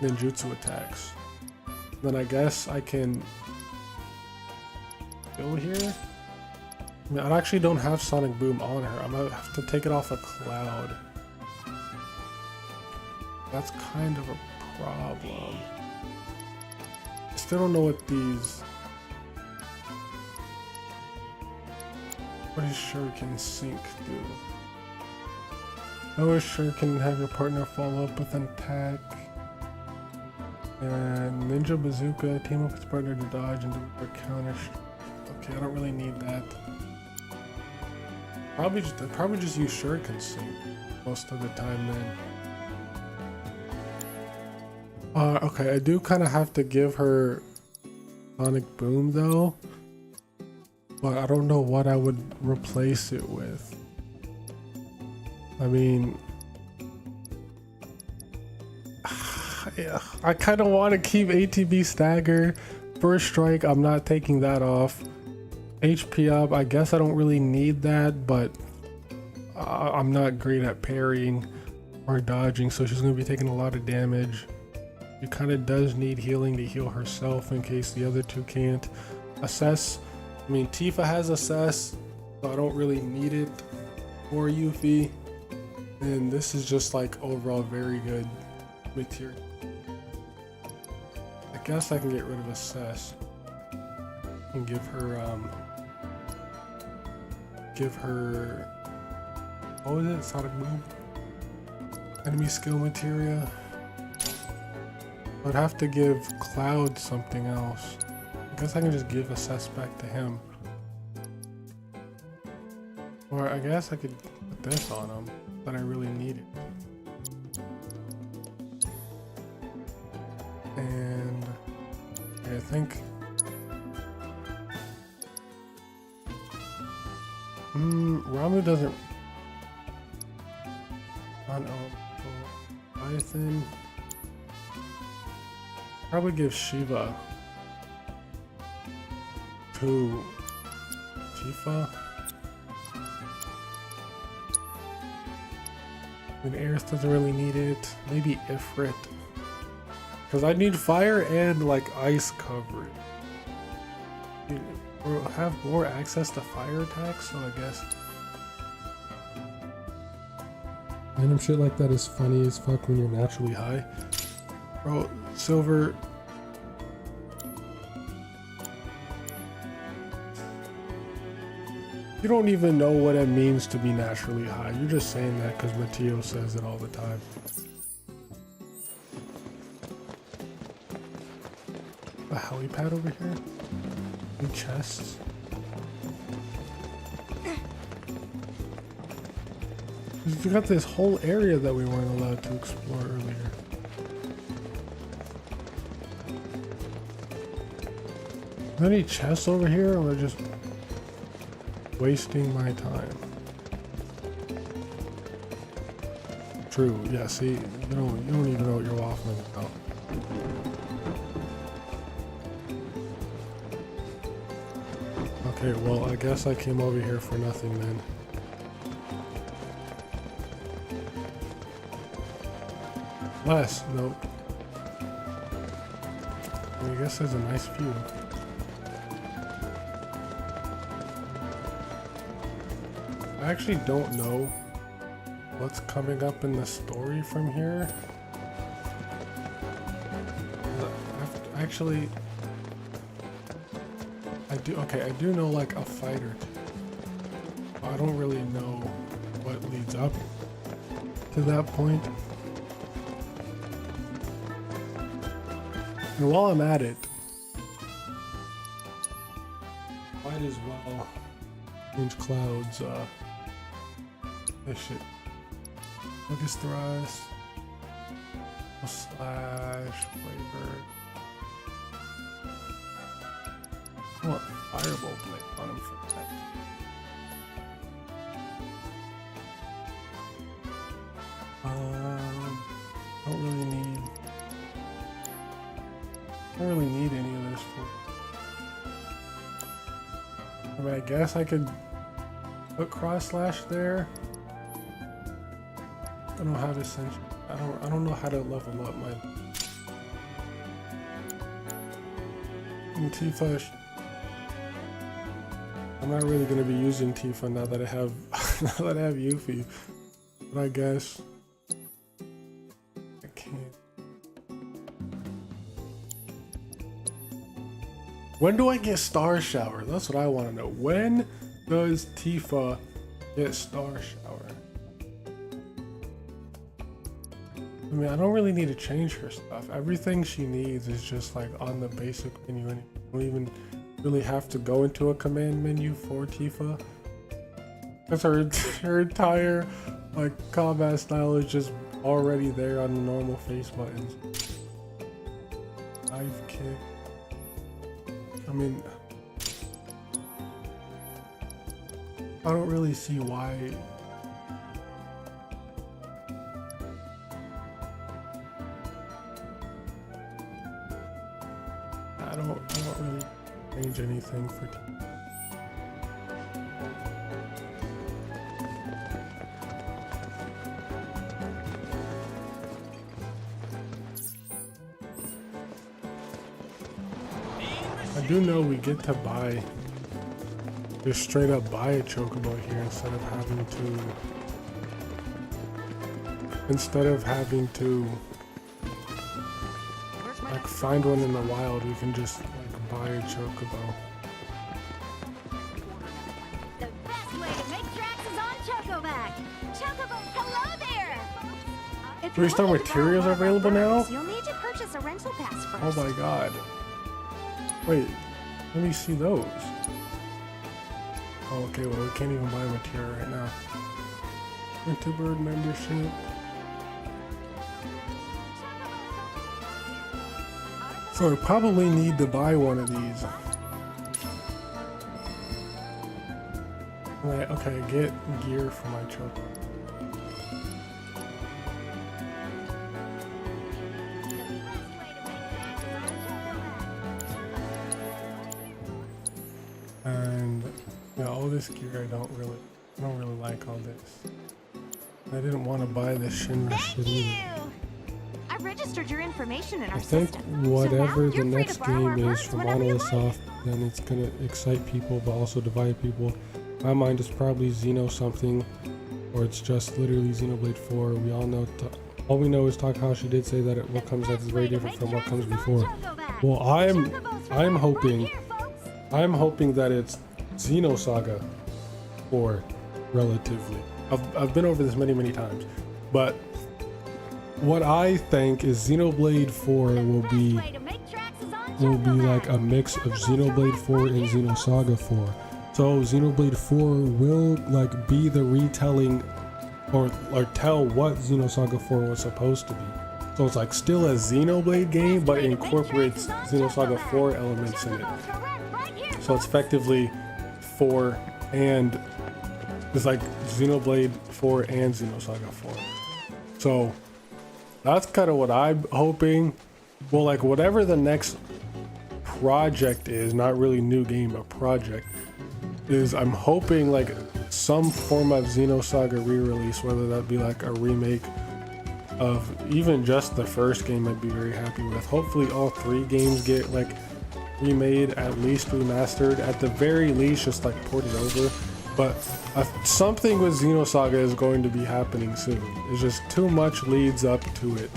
ninjutsu attacks. Then I guess I can go here. I mean, I actually don't have Sonic Boom on her. I'm gonna have to take it off a Cloud. That's kind of a problem. I still don't know what these... What does Shuriken Sync do? Oh, Shuriken have your partner follow up with an attack. And Ninja Bazooka, team up with your partner to dodge and do their counter. Okay, I don't really need that. Probably just use Shuriken Sync most of the time then. Okay, I do kind of have to give her Sonic Boom though. But I don't know what I would replace it with. I mean, yeah, I kind of want to keep ATB Stagger. First Strike, I'm not taking that off. HP up, I guess I don't really need that, but I'm not great at parrying or dodging, so she's going to be taking a lot of damage. She kind of does need healing to heal herself in case the other two can't. Assess, I mean, Tifa has Assess, so I don't really need it for Yuffie. And this is just like overall very good material. I guess I can get rid of Assess and give her, what was it? Sonic Boom? Enemy skill materia. I'd have to give Cloud something else. I guess I can just give Assess back to him. Or I guess I could put this on him, that I really need it. And I think Ramu doesn't on Python. Probably give Shiva to Tifa. And Aerith doesn't really need it. Maybe Ifrit. Because I need fire and like ice coverage. Or have more access to fire attacks, so I guess. Random shit like that is funny as fuck when you're naturally high. Bro, Silver. You don't even know what it means to be naturally high. You're just saying that because Mateo says it all the time. A helipad over here? New chests? We got this whole area that we weren't allowed to explore earlier. Are there any chests over here, or am I just wasting my time? True, yeah, see, you don't even know what you're waffling about. Okay, well, I guess I came over here for nothing then. Less, nope. I guess there's a nice view. I actually don't know what's coming up in the story from here. Actually, I do know like a fight or two. I don't really know what leads up to that point. And while I'm at it, might as well change Cloud's this shit. Focus thrust, slash, flavor. I want Fireball Blade on him for that. I don't really need any of this for. I mean, I guess I could put Cross Slash there. I don't have Ascension. I don't know how to level up my Tifa. I'm not really gonna be using Tifa now that I have now that I have Yuffie. But I guess I can't. When do I get Star Shower? That's what I want to know. When does Tifa get Star Shower? I mean, I don't really need to change her stuff. Everything she needs is just like on the basic menu, and you don't even really have to go into a command menu for Tifa. Because her entire like combat style is just already there on the normal face buttons. Dive kick. I mean, I don't really see why. I don't really change anything for I do know we get to buy, just straight up buy a Chocobo here instead of having to like find one in the wild. We can just like buy a Chocobo. The best way to make tracks is on Chocoback. Chocobo, hello there! If you're Three-star looking to borrow materials one are of our available now? birds, You'll need to purchase a rental pass first. Oh my god. Wait, let me see those. Oh, okay, well, we can't even buy material right now. Winterbird membership. So I probably need to buy one of these. Right, okay, get gear for my Chocobo. And yeah, all this gear I don't really like all this. I didn't want to buy this Shinra shit Thank either. you! I registered your information in our I think system. whatever so the now you're free next to borrow our game is birds from whenever you Monolith like. Soft, then it's gonna excite people but also divide people. My mind is probably Xeno something, or it's just literally Xenoblade 4. We all know, all we know is Takahashi did say that what comes next is very different from what comes before. Well, I'm hoping that it's Xenosaga 4, relatively. I've been over this many times, but what I think is Xenoblade 4 will be like a mix of Xenoblade 4 and Xenosaga 4. So Xenoblade 4 will like be the retelling or tell what Xenosaga 4 was supposed to be. So it's like still a Xenoblade game, but incorporates Xenosaga 4 elements in it. So it's effectively 4 and it's like Xenoblade 4 and Xenosaga 4. So that's kind of what I'm hoping. Well, like whatever the next project is, not really new game, but project is, I'm hoping like some form of Xenosaga re-release, whether that be like a remake of even just the first game. I'd be very happy with. Hopefully all 3 games get like remade, at least remastered, at the very least just like ported over. But something with Xenosaga is going to be happening soon. It's just too much leads up to it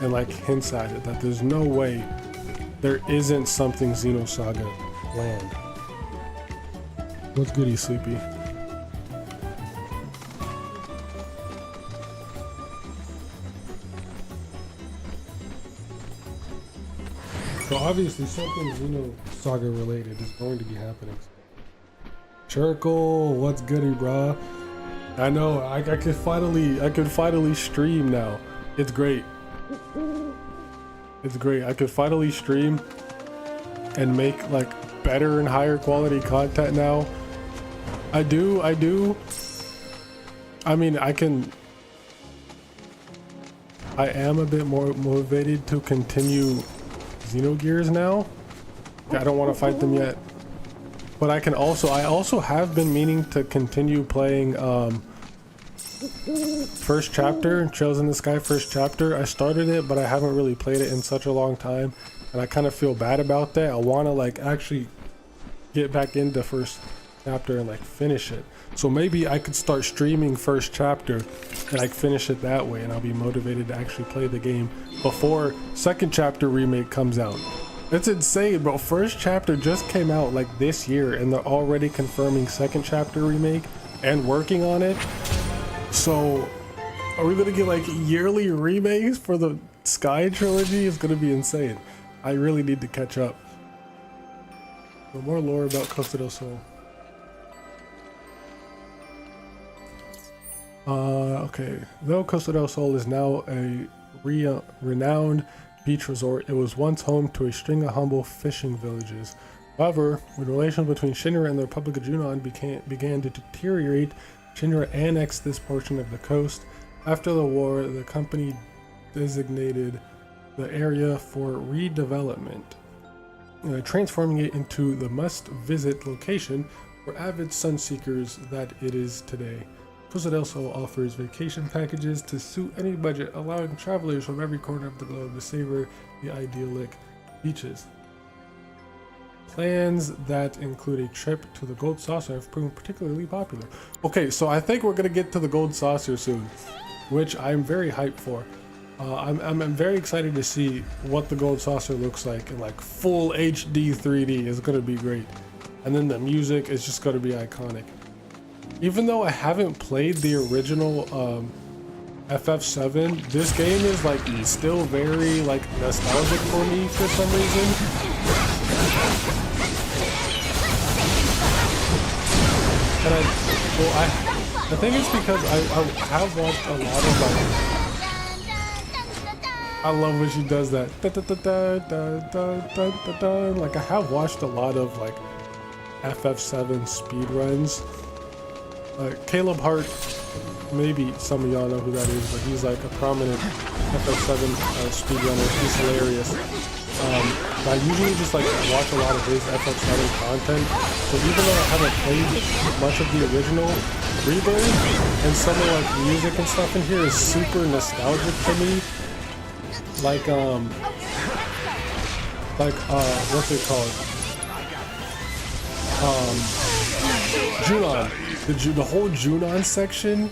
and like hints at it that there's no way there isn't something Xenosaga land. What's goody, Sleepy? So obviously something Xenosaga related is going to be happening. Churkle, what's goody, bruh? I know, I could finally stream now. It's great. It's great. I could finally stream and make like better and higher quality content now. I do. I mean, I am a bit more motivated to continue Xenogears now. I don't want to fight them yet. But I also have been meaning to continue playing first chapter, Trails in the Sky first chapter. I started it, but I haven't really played it in such a long time, and I kind of feel bad about that. I want to like actually get back into first chapter and like finish it. So maybe I could start streaming first chapter and like finish it that way, and I'll be motivated to actually play the game before second chapter remake comes out. It's insane, bro. First chapter just came out like this year and they're already confirming second chapter remake and working on it. So are we gonna get like yearly remakes for the Sky trilogy? It's gonna be insane. I really need to catch up. So more lore about Costa del Sol. Okay. Though Costa del Sol is now a renowned beach resort, it was once home to a string of humble fishing villages. However, when relations between Shinra and the Republic of Junon began to deteriorate, Shinra annexed this portion of the coast. After the war, the company designated the area for redevelopment, transforming it into the must-visit location for avid sunseekers that it is today. Costa del Sol offers vacation packages to suit any budget, allowing travelers from every corner of the globe to savor the idyllic beaches. Plans that include a trip to the Gold Saucer have proven particularly popular. Okay, so I think we're gonna get to the Gold Saucer soon, which I'm very hyped for. I'm very excited to see what the Gold Saucer looks like in like full HD 3D. It's gonna be great, and then the music is just gonna be iconic. Even though I haven't played the original FF7, this game is like still very like nostalgic for me for some reason. And I think it's because I have watched a lot of like, I love when she does that. Like I have watched a lot of like FF7 speedruns. Caleb Hart, maybe some of y'all know who that is, but he's like a prominent FF7 speedrunner. He's hilarious. I usually just like watch a lot of his FF7 content. So even though I haven't played much of the original Rebirth, and some of like music and stuff in here is super nostalgic to me. Like what's it called? Junon. The whole Junon section,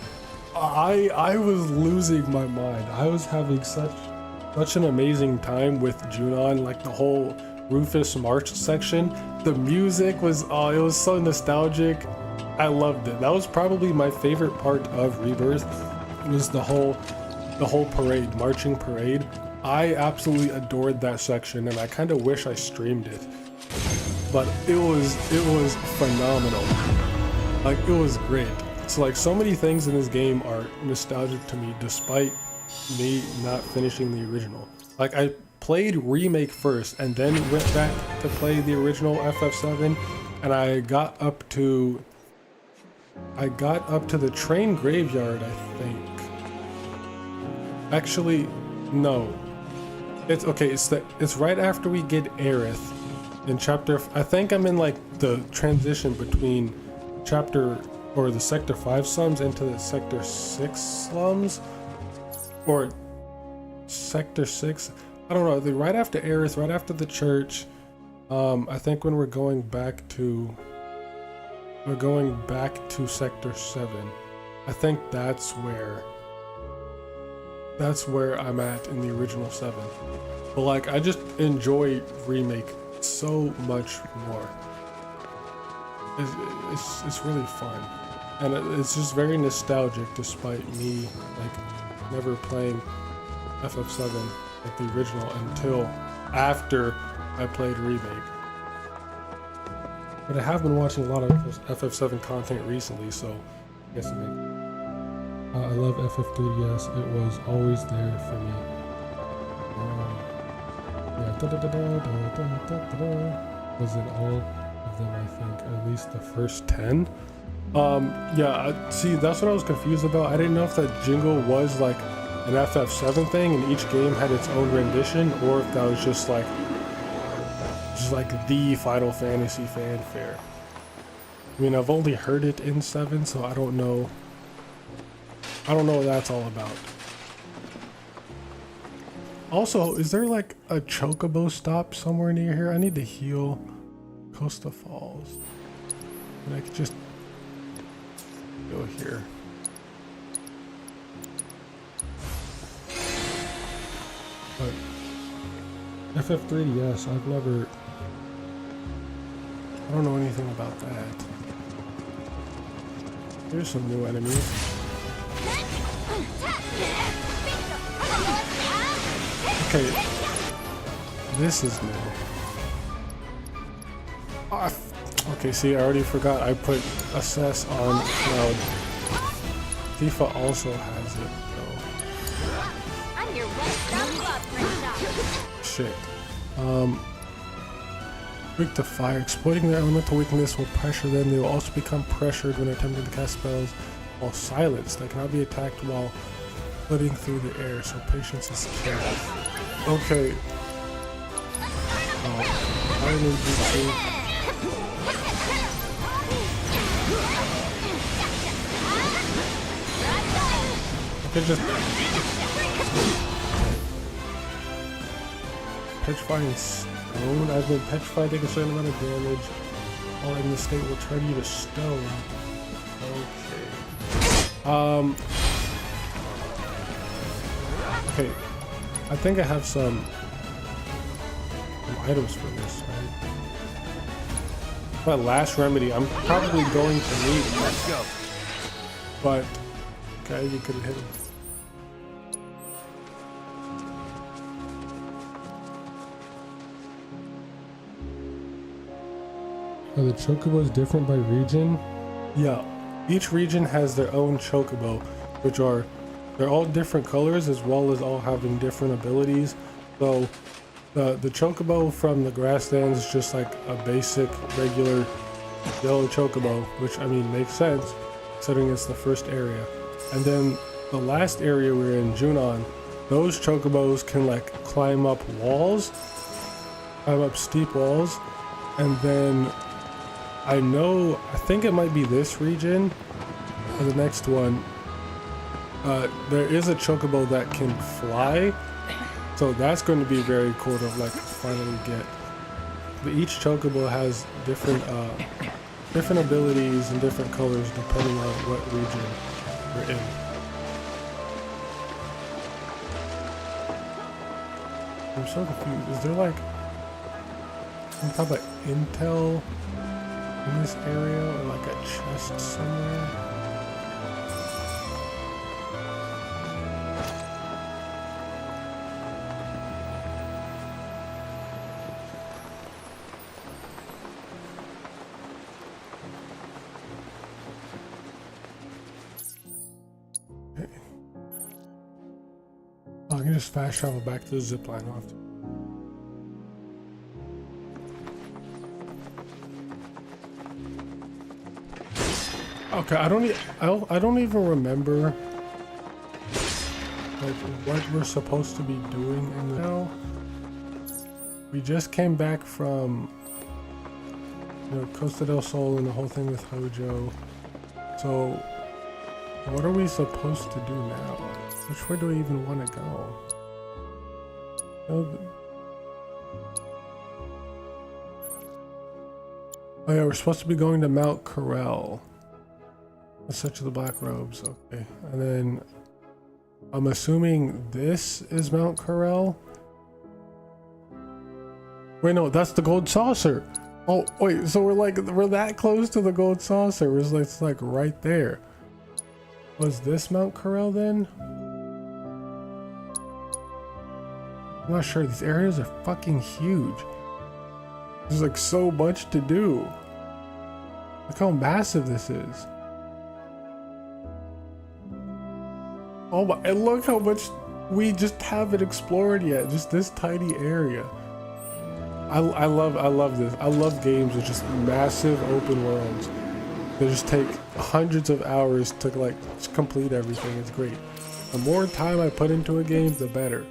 I was losing my mind. I was having such an amazing time with Junon, like the whole Rufus March section. The music was, it was so nostalgic. I loved it. That was probably my favorite part of Rebirth, was the whole parade, marching parade. I absolutely adored that section, and I kind of wish I streamed it. But it was phenomenal. Like, it was great. So like, so many things in this game are nostalgic to me despite me not finishing the original. Like, I played Remake first and then went back to play the original FF7, and I got up to the train graveyard, I think. Actually, no. It's okay, it's right after we get Aerith in chapter, I think I'm in like the transition between chapter, or the sector 5 slums into the sector 6 slums, or sector 6, I don't know, right after Aerith, right after the church. I think when we're going back to sector 7, I think that's where I'm at in the original 7. But like, I just enjoy Remake so much more. It's really fun, and it's just very nostalgic despite me like never playing FF7 like the original until after I played Remake. But I have been watching a lot of FF7 content recently, so I guess it makes. I love FF3DS. It was always there for me. Was it all of them? I think at least the first 10. Yeah. See, that's what I was confused about. I didn't know if that jingle was like an FF7 thing, and each game had its own rendition, or if that was just like the Final Fantasy fanfare. I mean, I've only heard it in 7, so I don't know what that's all about. Also, is there like a Chocobo stop somewhere near here? I need to heal Costa Falls. And I could just go here. But FF3DS, I've never... I don't know anything about that. Here's some new enemies. Okay, this is new. Okay, see, I already forgot I put Assess on Cloud. Tifa also has it, though. I'm your one-stop Shit. Weak to fire. Exploiting their elemental weakness will pressure them. They will also become pressured when attempting to cast spells while silenced. They cannot be attacked while flitting through the air, so patience is key. Okay. I need you to... Okay, just... Petrifying stone. I've been petrified, take a certain amount of damage. While in this state will turn you to stone. Okay. Okay. I think I have some items for this, right? My last remedy, I'm probably going to need it. Let's go. But okay, you could hit him. Are the chocobos different by region? Yeah, each region has their own chocobo, which are, they're all different colors as well as all having different abilities. So the chocobo from the grasslands is just like a basic regular yellow chocobo, which I mean makes sense considering it's the first area. And then the last area we're in, Junon, those chocobos can like climb up walls, climb up steep walls, and then I think it might be this region or the next one. There is a chocobo that can fly, so that's going to be very cool to like finally get. But each chocobo has different abilities and different colors depending on what region we're in. I'm so confused. Is there like some type of intel in this area, or like a chest somewhere? Okay. Oh, I can just fast travel back to the zipline off. Okay, I don't even remember like what we're supposed to be doing in now. We just came back from, you know, Costa del Sol and the whole thing with Hojo. So what are we supposed to do now? Which way do we even want to go? Oh yeah, we're supposed to be going to Mount Corel. Search of the Black Robes, okay. And then I'm assuming this is Mount Corel. Wait, no, that's the Gold Saucer. Oh, wait, so we're that close to the Gold Saucer. It's like right there. Was this Mount Corel then? I'm not sure. These areas are fucking huge. There's like so much to do. Look how massive this is. Oh my, and look how much we just haven't explored yet. Just this tiny area. I love this. I love games with just massive open worlds. They just take hundreds of hours to like complete everything. It's great. The more time I put into a game, the better.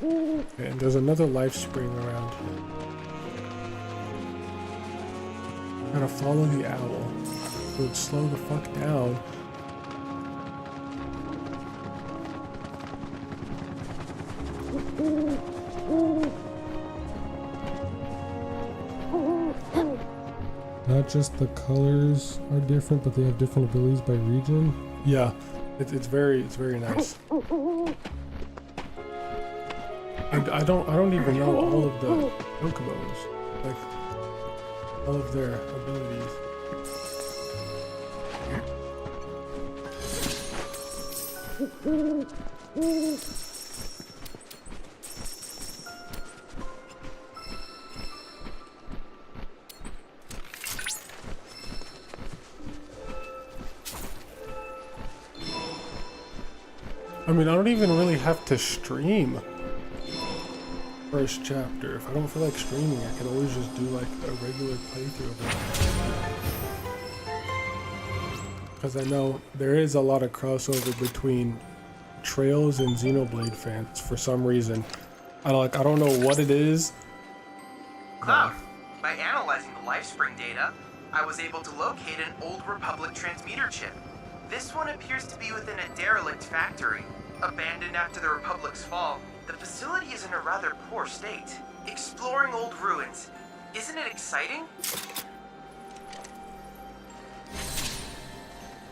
Okay, and there's another life spring around here. Gotta follow the owl. It would slow the fuck down. Not not just the colors are different, but they have different abilities by region. Yeah, it's very nice. And I don't even know all of the Chocobos, like all of their abilities. I mean, I don't even really have to stream first chapter. If I don't feel like streaming, I can always just do like a regular playthrough of it. Because I know there is a lot of crossover between Trails and Xenoblade fans for some reason. I don't know what it is. By analyzing the LifeSpring data, I was able to locate an Old Republic transmitter chip. This one appears to be within a derelict factory. Abandoned after the Republic's fall, the facility is in a rather poor state. Exploring old ruins, isn't it exciting?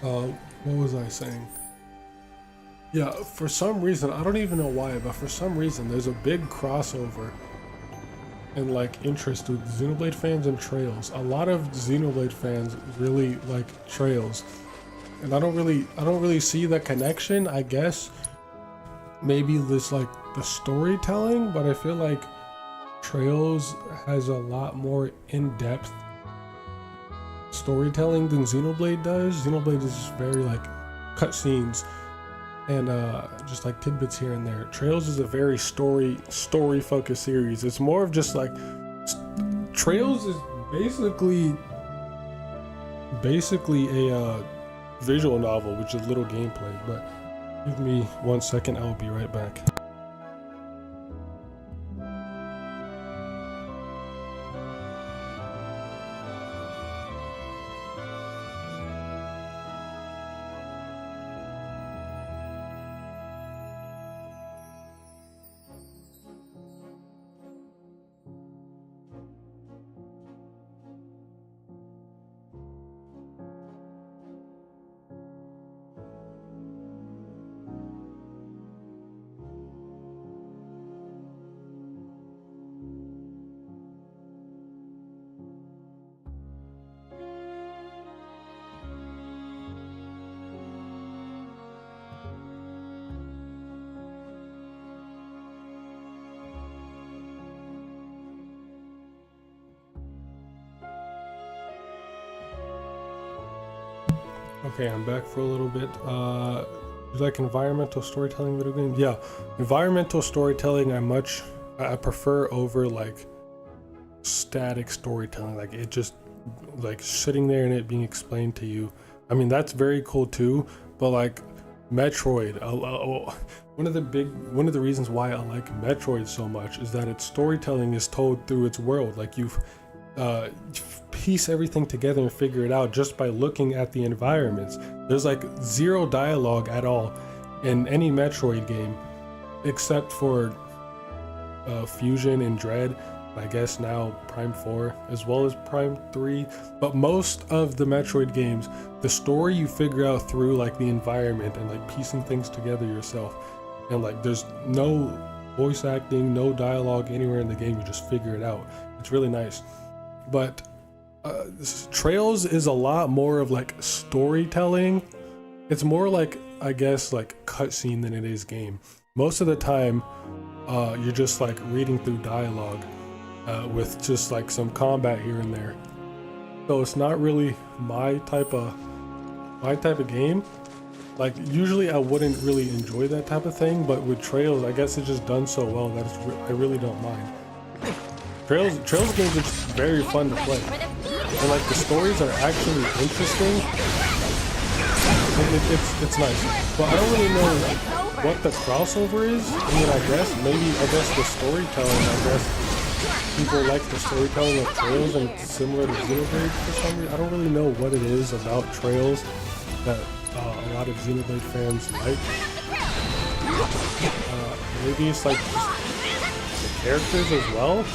What was I saying? Yeah, for some reason, I don't even know why, but for some reason, there's a big crossover and like interest with Xenoblade fans and Trails. A lot of Xenoblade fans really like Trails, and I don't really see the connection. I guess maybe this like the storytelling, but I feel like Trails has a lot more in-depth storytelling than Xenoblade does. Xenoblade is just very like cutscenes and just like tidbits here and there. Trails is a very story focused series. It's more of just like Trails is basically a visual novel, which is little gameplay. But give me 1 second, I will be right back. Okay, I'm back for a little bit. You like environmental storytelling video games? Yeah, environmental storytelling I prefer over like static storytelling. Like it just like sitting there and it being explained to you. I mean, that's very cool too, but like Metroid, one of the reasons why I like Metroid so much is that its storytelling is told through its world. Like you piece everything together and figure it out just by looking at the environments. There's like zero dialogue at all in any Metroid game, except for Fusion and Dread, I guess now Prime 4 as well as Prime 3. But most of the Metroid games, the story you figure out through like the environment and like piecing things together yourself, and like there's no voice acting, no dialogue anywhere in the game. You just figure it out. It's really nice. But Trails is a lot more of like storytelling. It's more like, I guess, like cutscene than it is game. Most of the time, you're just like reading through dialogue with just like some combat here and there. So it's not really my type of game. Like usually I wouldn't really enjoy that type of thing, but with Trails, I guess it's just done so well that I really don't mind. Trails games are just very fun to play, and like the stories are actually interesting. It's nice, but I don't really know what the crossover is. I mean, I guess the storytelling. I guess people like the storytelling of Trails and it's similar to Xenoblade for some reason. I don't really know what it is about Trails that a lot of Xenoblade fans like. Maybe it's like the characters as well.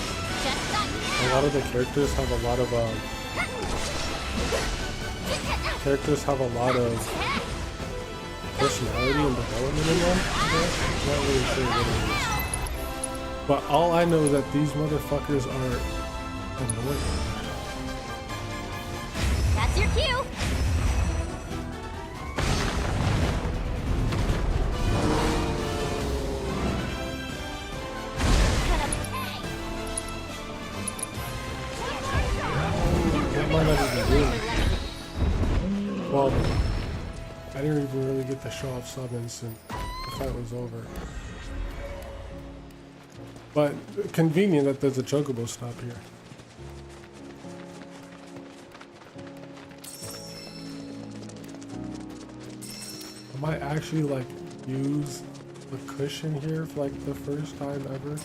A lot of the characters have a lot of characters have a lot of personality and development in them. I guess. I'm not really sure what it is. But all I know is that these motherfuckers are annoying. That's your cue. What might I even do? Well, I didn't even really get to show off summons and the fight was over. But convenient that there's a chocobo stop here. I might actually like use the cushion here for like the first time ever.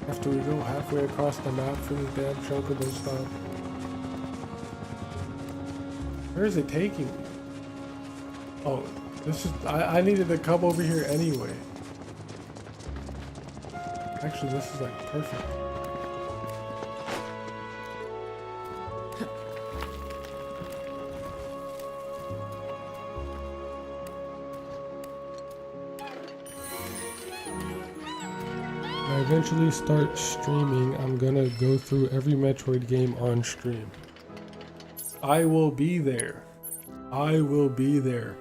After we go halfway across the map for this damn chocobo stop. Where is it taking me? Oh, this is, I needed to come over here anyway. Actually, this is like perfect. When I eventually start streaming, I'm gonna go through every Metroid game on stream. I will be there. I will be there.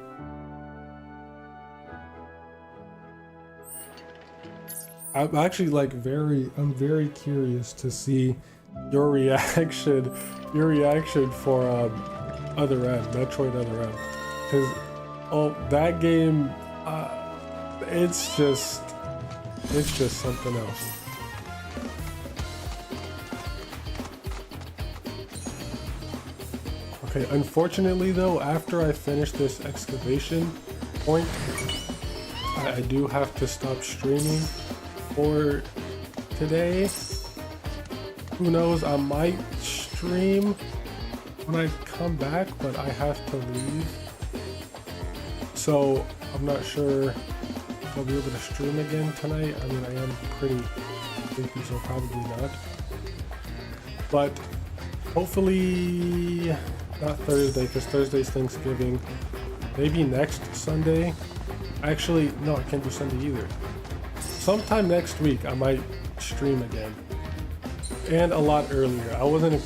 I'm actually like I'm very curious to see your reaction for Other M, Metroid Other M, because that game, it's just something else. Okay, unfortunately though, after I finish this excavation point, I do have to stop streaming for today. Who knows, I might stream when I come back, but I have to leave. So I'm not sure if I'll be able to stream again tonight. I mean, I am pretty sleepy, so probably not. But hopefully not Thursday, because Thursday's Thanksgiving. Maybe next Sunday. Actually, no, I can't do Sunday either. Sometime next week I might stream again, and a lot earlier. I wasn't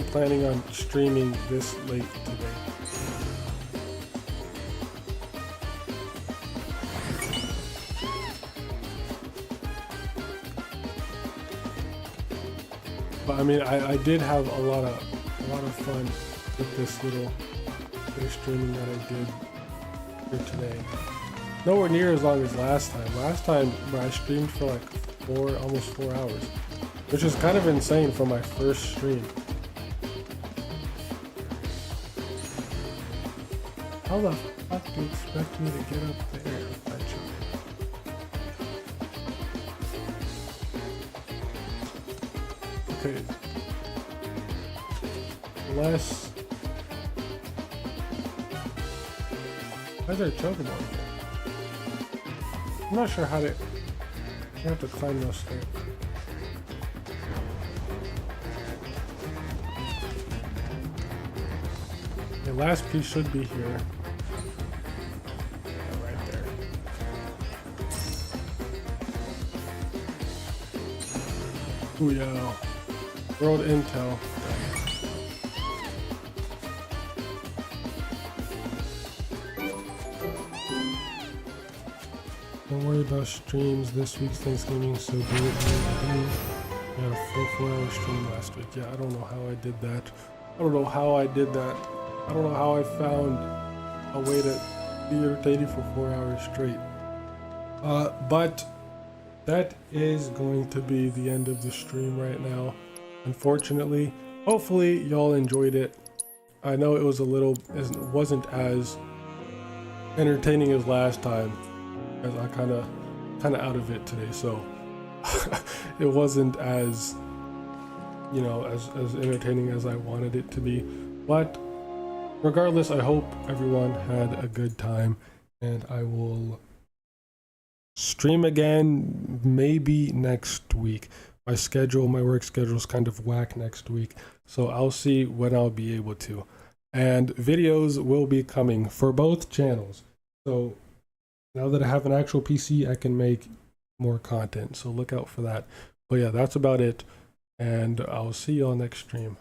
planning on streaming this late today. But I mean, I did have a lot of fun with this little bit of streaming that I did here today. Nowhere near as long as last time. Last time I streamed for like almost 4 hours, which is kind of insane for my first stream. How the fuck do you expect me to get up there eventually? Okay. Unless... Why is there a chocobo here? I'm not sure how to... You have to climb those stairs. The last piece should be here. Yeah, right there. Ooh, yeah. World Intel. Don't worry about streams. This week's Thanksgiving, so do it when you do. We had a full 4-hour stream last week. Yeah, I don't know how I did that. I don't know how I did that. I don't know how I found a way to be entertaining for 4 hours straight. But that is going to be the end of the stream right now, unfortunately. Hopefully y'all enjoyed it. I know it wasn't as entertaining as last time, as I kind of out of it today, so it wasn't as, you know, as entertaining as I wanted it to be. But regardless, I hope everyone had a good time, and I will stream again maybe next week. my work schedule is kind of whack next week. So I'll see when I'll be able to. And videos will be coming for both channels. So now that I have an actual PC, I can make more content. So look out for that. But yeah, that's about it. And I'll see y'all next stream.